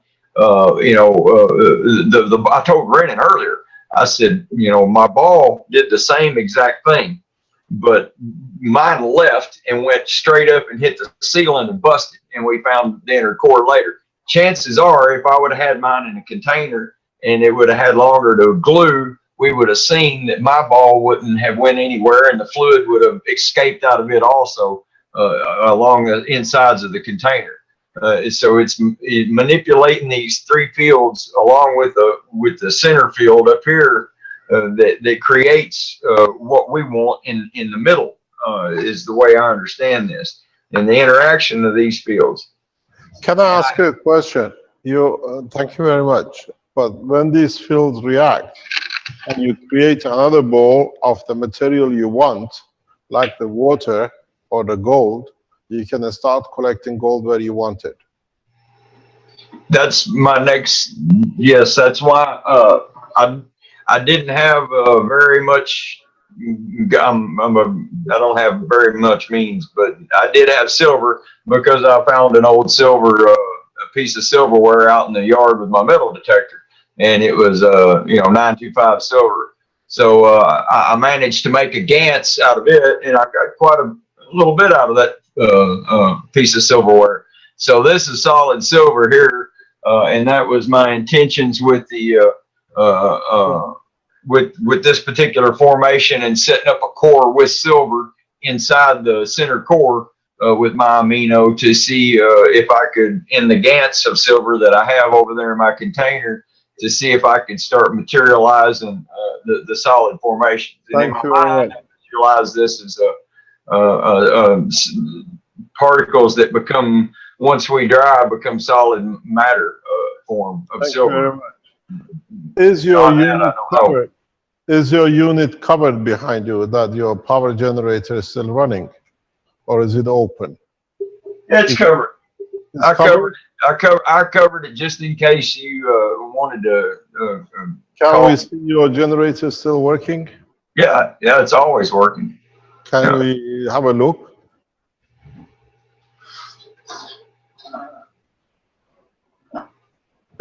I told Brennan earlier, I said, my ball did the same exact thing, but mine left and went straight up and hit the ceiling and busted, and we found the inner core later. Chances are, if I would have had mine in a container and it would have had longer to glue, we would have seen that my ball wouldn't have went anywhere, and the fluid would have escaped out of it also along the insides of the container. So it's manipulating these 3 fields along with the center field up here that creates what we want in the middle, is the way I understand this, and the interaction of these fields. Can I ask you a question? Thank you very much. But when these fields react and you create another bowl of the material you want, like the water or the gold, you can start collecting gold where you want it. That's my next. Yes, that's why I didn't have very much. I don't have very much means, but I did have silver because I found an old silver, a piece of silverware out in the yard with my metal detector, and it was 925 silver. So I managed to make a Gantz out of it, and I got quite a little bit out of that piece of silverware. So this is solid silver here, and that was my intentions with the with this particular formation and setting up a core with silver inside the center core with my amino to see if I could, in the Gantz of silver that I have over there in my container, to see if I could start materializing the solid formation. Thank you very much. Visualize this as particles that become, once we dry, become solid matter form of Thank silver. you very much. Is your unit covered? Is your unit covered behind you, that your power generator is still running, or is it open? It's covered. I covered it just in case you wanted to. Can we see your generator still working? Yeah, it's always working. Can we have a look?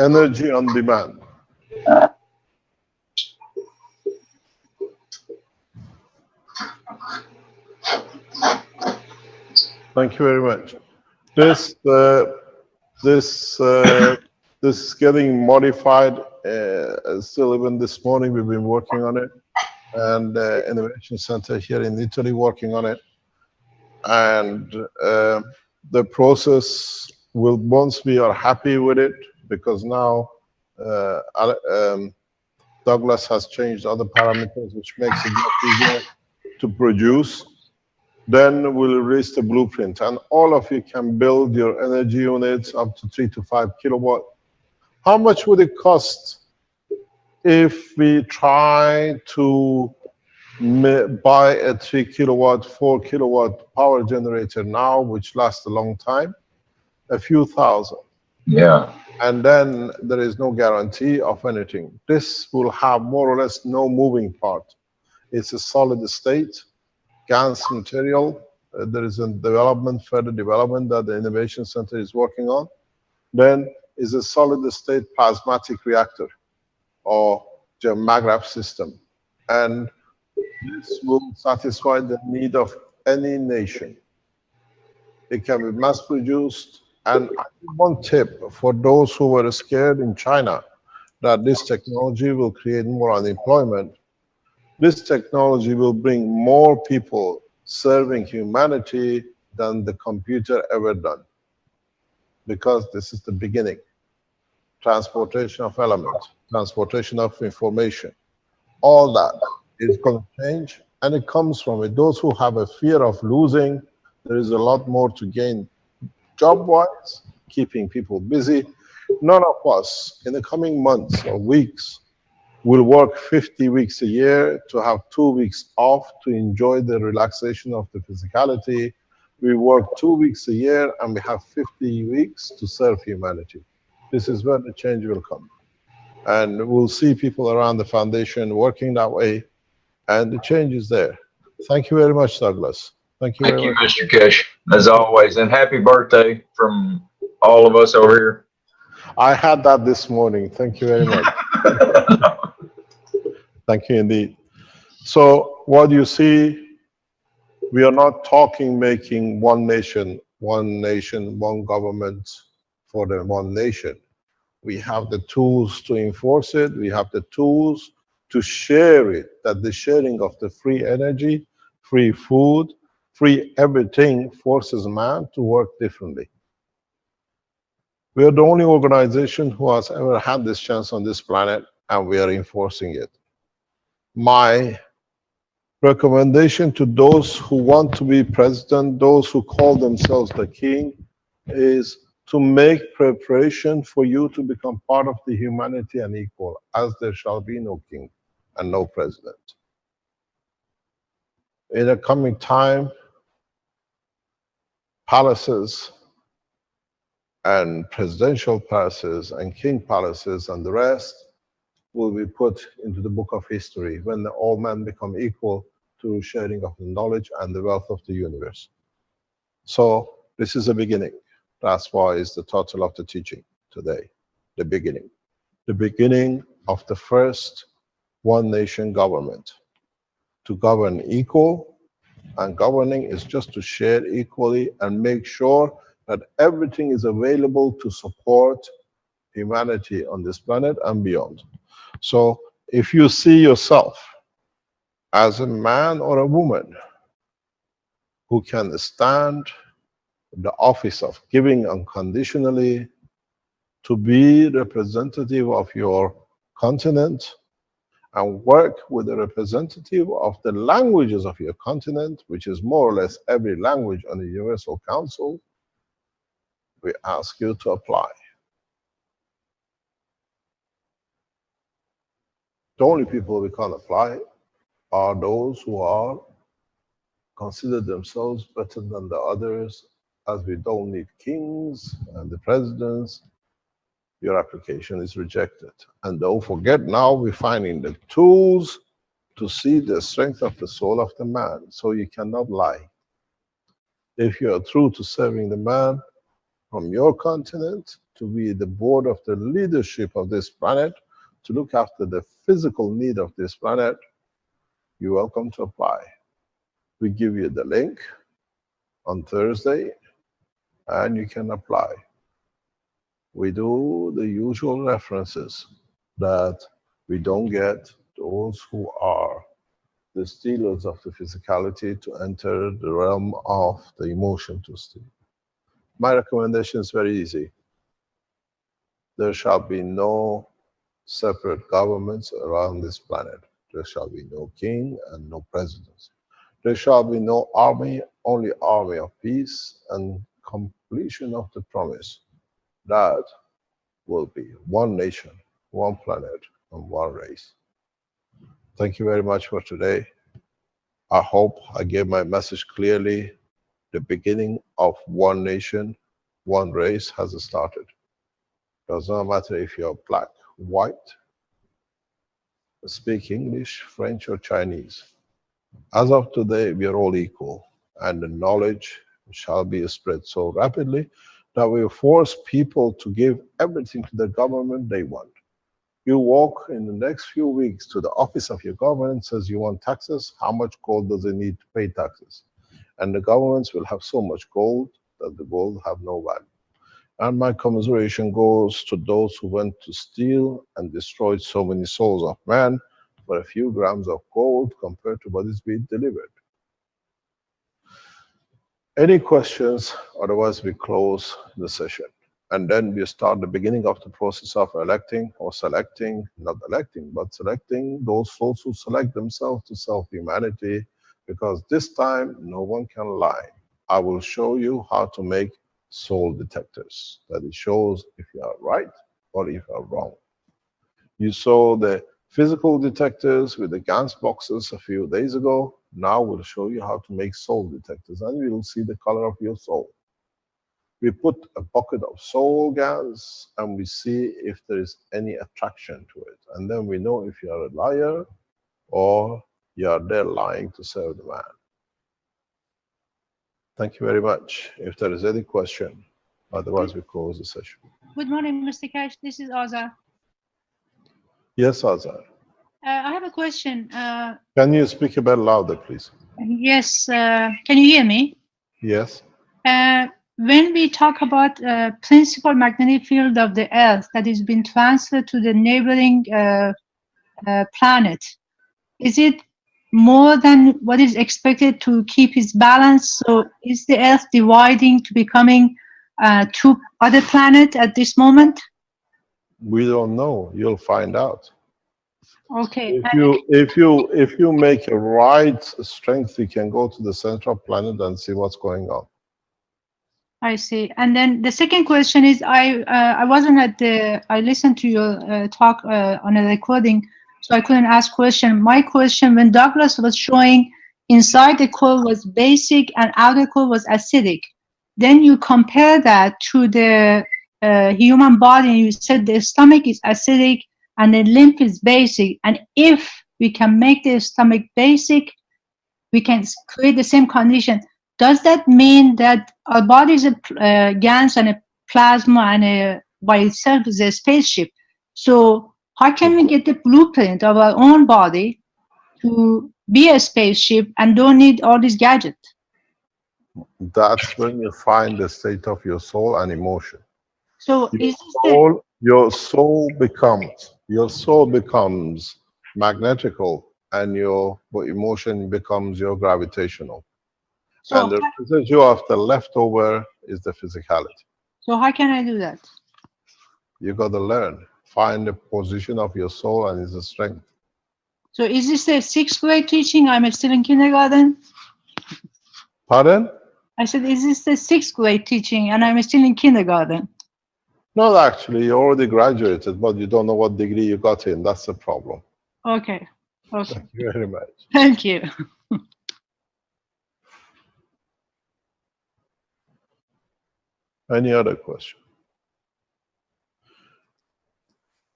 Energy on demand. Thank you very much. This is getting modified. Still, even this morning, we've been working on it, and Innovation Center here in Italy working on it. And the process will, once we are happy with it, because now Douglas has changed other parameters, which makes it much easier to produce. Then we'll release the blueprint, and all of you can build your energy units up to 3 to 5 kilowatt. How much would it cost if we try to buy a 3 kilowatt, 4 kilowatt power generator now, which lasts a long time? A few thousand. Yeah. And then there is no guarantee of anything. This will have more or less no moving part. It's a solid state, GaNs material. There is a further development that the Innovation Center is working on. Then is a solid state plasmatic reactor or the MAGRAF system. And this will satisfy the need of any nation. It can be mass produced. And one tip for those who were scared in China that this technology will create more unemployment, this technology will bring more people serving humanity than the computer ever done. Because this is the beginning. Transportation of elements, transportation of information, all that is going to change, and it comes from it. Those who have a fear of losing, there is a lot more to gain job-wise, keeping people busy. None of us in the coming months or weeks will work 50 weeks a year to have 2 weeks off to enjoy the relaxation of the physicality. We work 2 weeks a year and we have 50 weeks to serve humanity. This is where the change will come. And we'll see people around the foundation working that way, and the change is there. Thank you very much, Douglas. Thank you very much. Mr. Kesh, as always, and happy birthday from all of us over here. I had that this morning. Thank you very much. Thank you indeed. So what you see, we are not talking making one nation, one government for the one nation. We have the tools to enforce it. We have the tools to share it, that the sharing of the free energy, free food, free everything forces man to work differently. We are the only organization who has ever had this chance on this planet, and we are enforcing it. My recommendation to those who want to be president, those who call themselves the king, is to make preparation for you to become part of the humanity and equal, as there shall be no king and no president. In a coming time, palaces and presidential palaces and king palaces and the rest will be put into the book of history when all men become equal to sharing of the knowledge and the wealth of the universe. So this is a beginning. That's why it's the title of the teaching today, the beginning. The beginning of the first one nation government. To govern equal, and governing is just to share equally and make sure that everything is available to support humanity on this planet and beyond. So if you see yourself as a man or a woman who can stand the office of giving unconditionally, to be representative of your continent and work with a representative of the languages of your continent, which is more or less every language on the Universal Council, we ask you to apply. The only people we can't apply are those who are consider themselves better than the others, as we don't need kings and the presidents. Your application is rejected. And don't forget, now we're finding the tools to see the strength of the soul of the man, so you cannot lie. If you are true to serving the man from your continent, to be the board of the leadership of this planet, to look after the physical need of this planet, you're welcome to apply. We give you the link on Thursday, and you can apply. We do the usual references that we don't get those who are the stealers of the physicality to enter the realm of the emotion to steal. My recommendation is very easy. There shall be no separate governments around this planet. There shall be no king and no presidents. There shall be no army, only army of peace and completion of the promise. That will be one nation, one planet, and one race. Thank you very much for today. I hope I gave my message clearly. The beginning of one nation, one race has started. Does not matter if you're black, white, speak English, French, or Chinese. As of today, we are all equal, and the knowledge shall be spread so rapidly that we force people to give everything to the government they want. You walk in the next few weeks to the office of your government, says you want taxes, how much gold does it need to pay taxes? And the governments will have so much gold that the gold have no value. And my commiseration goes to those who went to steal and destroyed so many souls of man for a few grams of gold compared to what is being delivered. Any questions? Otherwise, we close the session. And then we start the beginning of the process of electing or selecting, not electing, but selecting those souls who select themselves to self-humanity, because this time no one can lie. I will show you how to make soul detectors, that it shows if you are right or if you are wrong. You saw the physical detectors with the GANS boxes a few days ago. Now we'll show you how to make soul detectors, and you will see the color of your soul. We put a bucket of soul GANS and we see if there is any attraction to it. And then we know if you are a liar or you are there lying to serve the man. Thank you very much. If there is any question, otherwise we close the session. Good morning, Mr. Cash. This is Azar. Yes, Azar. I have a question. Can you speak a bit louder, please? Yes, can you hear me? Yes. When we talk about principal magnetic field of the Earth that is being transferred to the neighboring planet, is it more than what is expected to keep its balance? So is the Earth dividing to becoming two other planets at this moment? We don't know. You'll find out. Okay. If you make a right strength, you can go to the central planet and see what's going on. I see. And then the second question is, I wasn't at the, I listened to your talk on a recording, so I couldn't ask question. My question, when Douglas was showing inside the core was basic and outer core was acidic, then you compare that to the human body, and you said the stomach is acidic and the lymph is basic. And if we can make the stomach basic, we can create the same condition. Does that mean that our body is a gans and a plasma and by itself is a spaceship? So how can we get the blueprint of our own body to be a spaceship and don't need all these gadgets? That's when you find the state of your soul and emotion. So Your soul becomes magnetical, and your emotion becomes your gravitational. So And the residue of the leftover is the physicality. So how can I do that? You got to learn. Find the position of your soul and its strength. So is this the 6th grade teaching? I'm still in kindergarten. Pardon? I said, is this the 6th grade teaching and I'm still in kindergarten? No, actually, you already graduated, but you don't know what degree you got in. That's the problem. Okay. Okay. Thank you very much. Thank you. Any other question?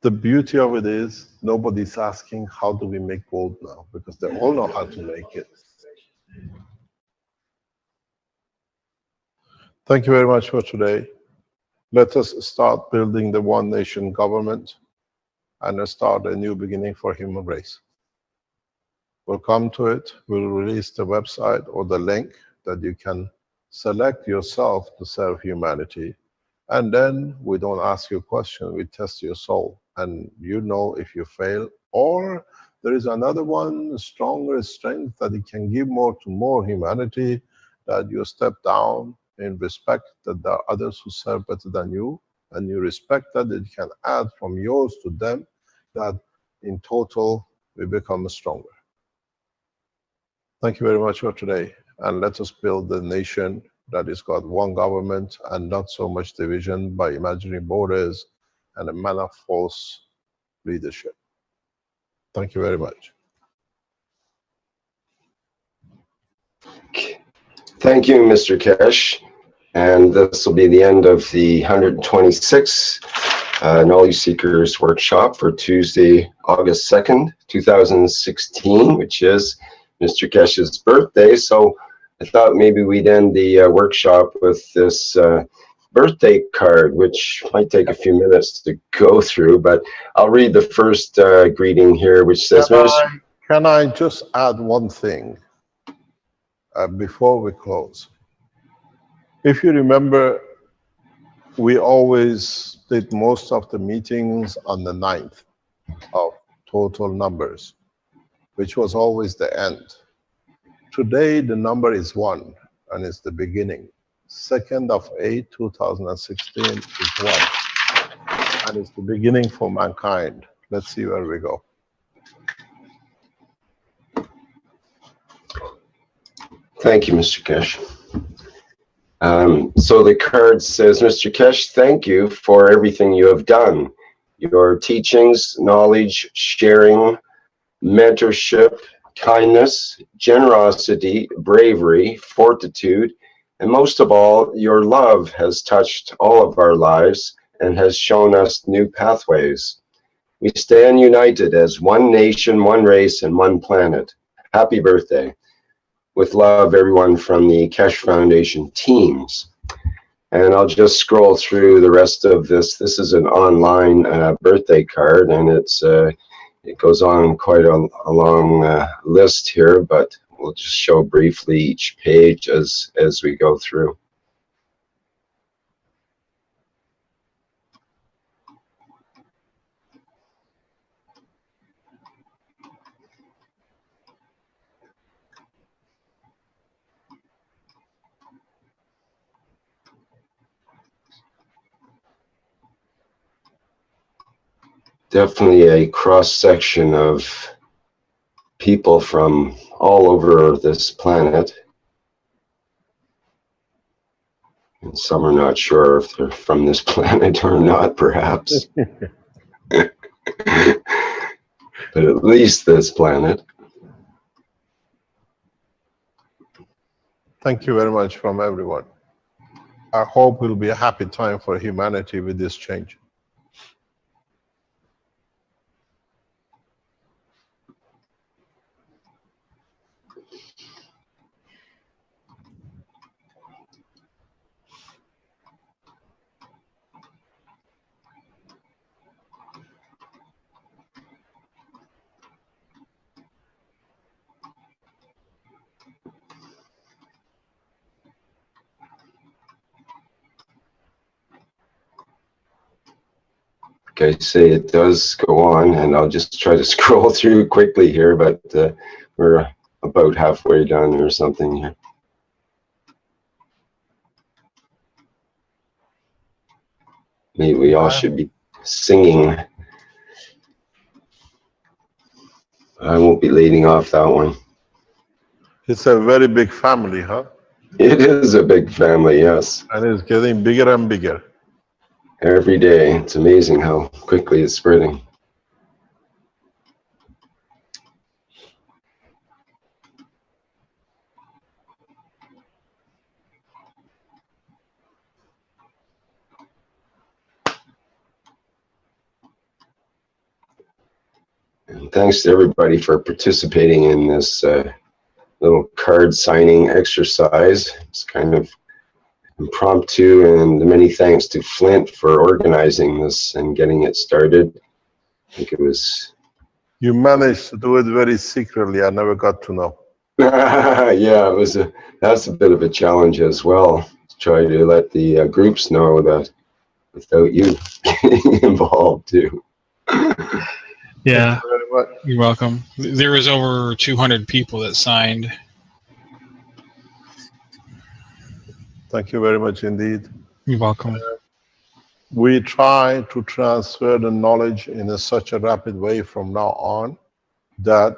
The beauty of it is nobody's asking how do we make gold now, because they all know how to make it. Thank you very much for today. Let us start building the one nation government and start a new beginning for human race. We'll come to it. We'll release the website or the link that you can select yourself to serve humanity. And then we don't ask you a question, we test your soul. And you know if you fail, or there is another one, stronger strength that it can give more to more humanity, that you step down in respect that there are others who serve better than you, and you respect that it can add from yours to them, that in total we become stronger. Thank you very much for today, and let us build the nation that has got one government and not so much division by imaginary borders and a man of false leadership. Thank you very much. Thank you, Mr. Kesh. And this will be the end of the 126th Knowledge Seekers Workshop for Tuesday, August 2nd, 2016, which is Mr. Kesh's birthday. So I thought maybe we'd end the workshop with this birthday card, which might take a few minutes to go through, but I'll read the first greeting here, which says, Can I just add one thing before we close? If you remember, we always did most of the meetings on the 9th of total numbers, which was always the end. Today, the number is 1, and it's the beginning. 2nd of 8, 2016 is 1, and it's the beginning for mankind. Let's see where we go. Thank you, Mr. Kesh. So the card says, Mr. Kesh, thank you for everything you have done. Your teachings, knowledge, sharing, mentorship, kindness, generosity, bravery, fortitude, and most of all, your love has touched all of our lives and has shown us new pathways. We stand united as one nation, one race, and one planet. Happy birthday. With love, everyone from the Kesh Foundation teams. And I'll just scroll through the rest of this. This is an online birthday card, and it goes on quite a long list here, but we'll just show briefly each page as we go through. Definitely a cross-section of people from all over this planet. And some are not sure if they're from this planet or not, perhaps. But at least this planet. Thank you very much from everyone. I hope it will be a happy time for humanity with this change. Okay, say it does go on, and I'll just try to scroll through quickly here, but we're about halfway done or something here. Maybe we all should be singing. I won't be leading off that one. It's a very big family, huh? It is a big family, yes. And it's getting bigger and bigger. Every day. It's amazing how quickly it's spreading. And thanks to everybody for participating in this little card signing exercise. It's kind of impromptu, and many thanks to Flint for organizing this and getting it started. I think it was... You managed to do it very secretly. I never got to know. Yeah, that's a bit of a challenge as well. Try to let the groups know that without you getting involved too. Yeah, you're welcome. There was over 200 people that signed. Thank you very much indeed. You're welcome. We try to transfer the knowledge in such a rapid way from now on that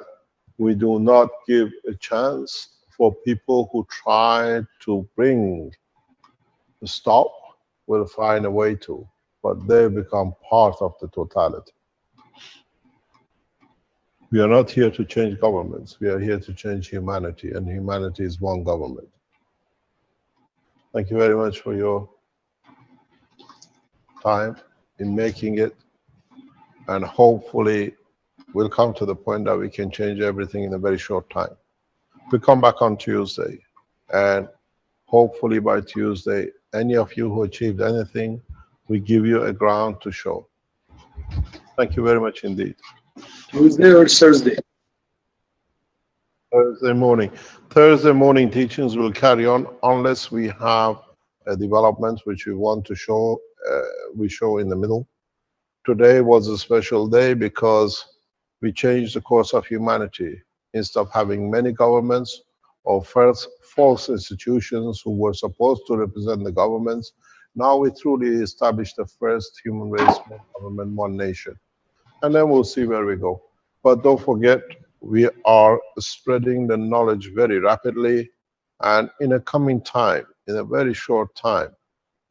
we do not give a chance for people who try to bring the stop will find a way to, but they become part of the totality. We are not here to change governments. We are here to change humanity, and humanity is one government. Thank you very much for your time in making it, and hopefully we'll come to the point that we can change everything in a very short time. We'll come back on Tuesday, and hopefully by Tuesday, any of you who achieved anything, we give you a ground to show. Thank you very much indeed. Tuesday or Thursday? Thursday morning. Thursday morning teachings will carry on unless we have a development which we want to show, we show in the middle. Today was a special day because we changed the course of humanity. Instead of having many governments or first false institutions who were supposed to represent the governments, now we truly established the first human race, one government, one nation. And then we'll see where we go. But don't forget, we are spreading the knowledge very rapidly, and in a coming time, in a very short time,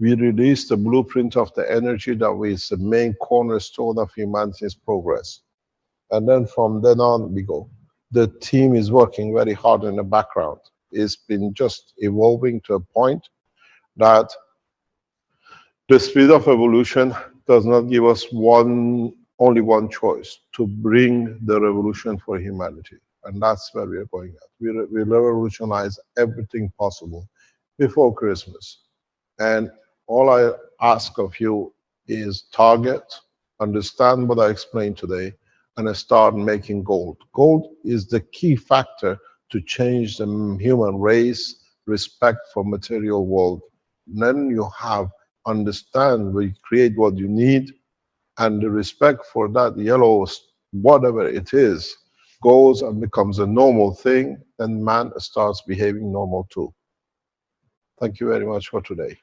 we release the blueprint of the energy that is the main cornerstone of humanity's progress. And then from then on, we go. The team is working very hard in the background. It's been just evolving to a point that the speed of evolution does not give us only one choice: to bring the revolution for humanity. And that's where we are going at. We revolutionize everything possible before Christmas. And all I ask of you is target, understand what I explained today, and start making gold. Gold is the key factor to change the human race, respect for material world. And then you have understand, we create what you need, and the respect for that yellow, whatever it is, goes and becomes a normal thing, and man starts behaving normal too. Thank you very much for today.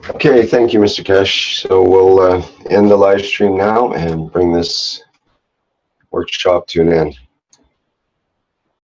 Okay, thank you, Mr. Kesh. So we'll end the live stream now and bring this workshop to an end.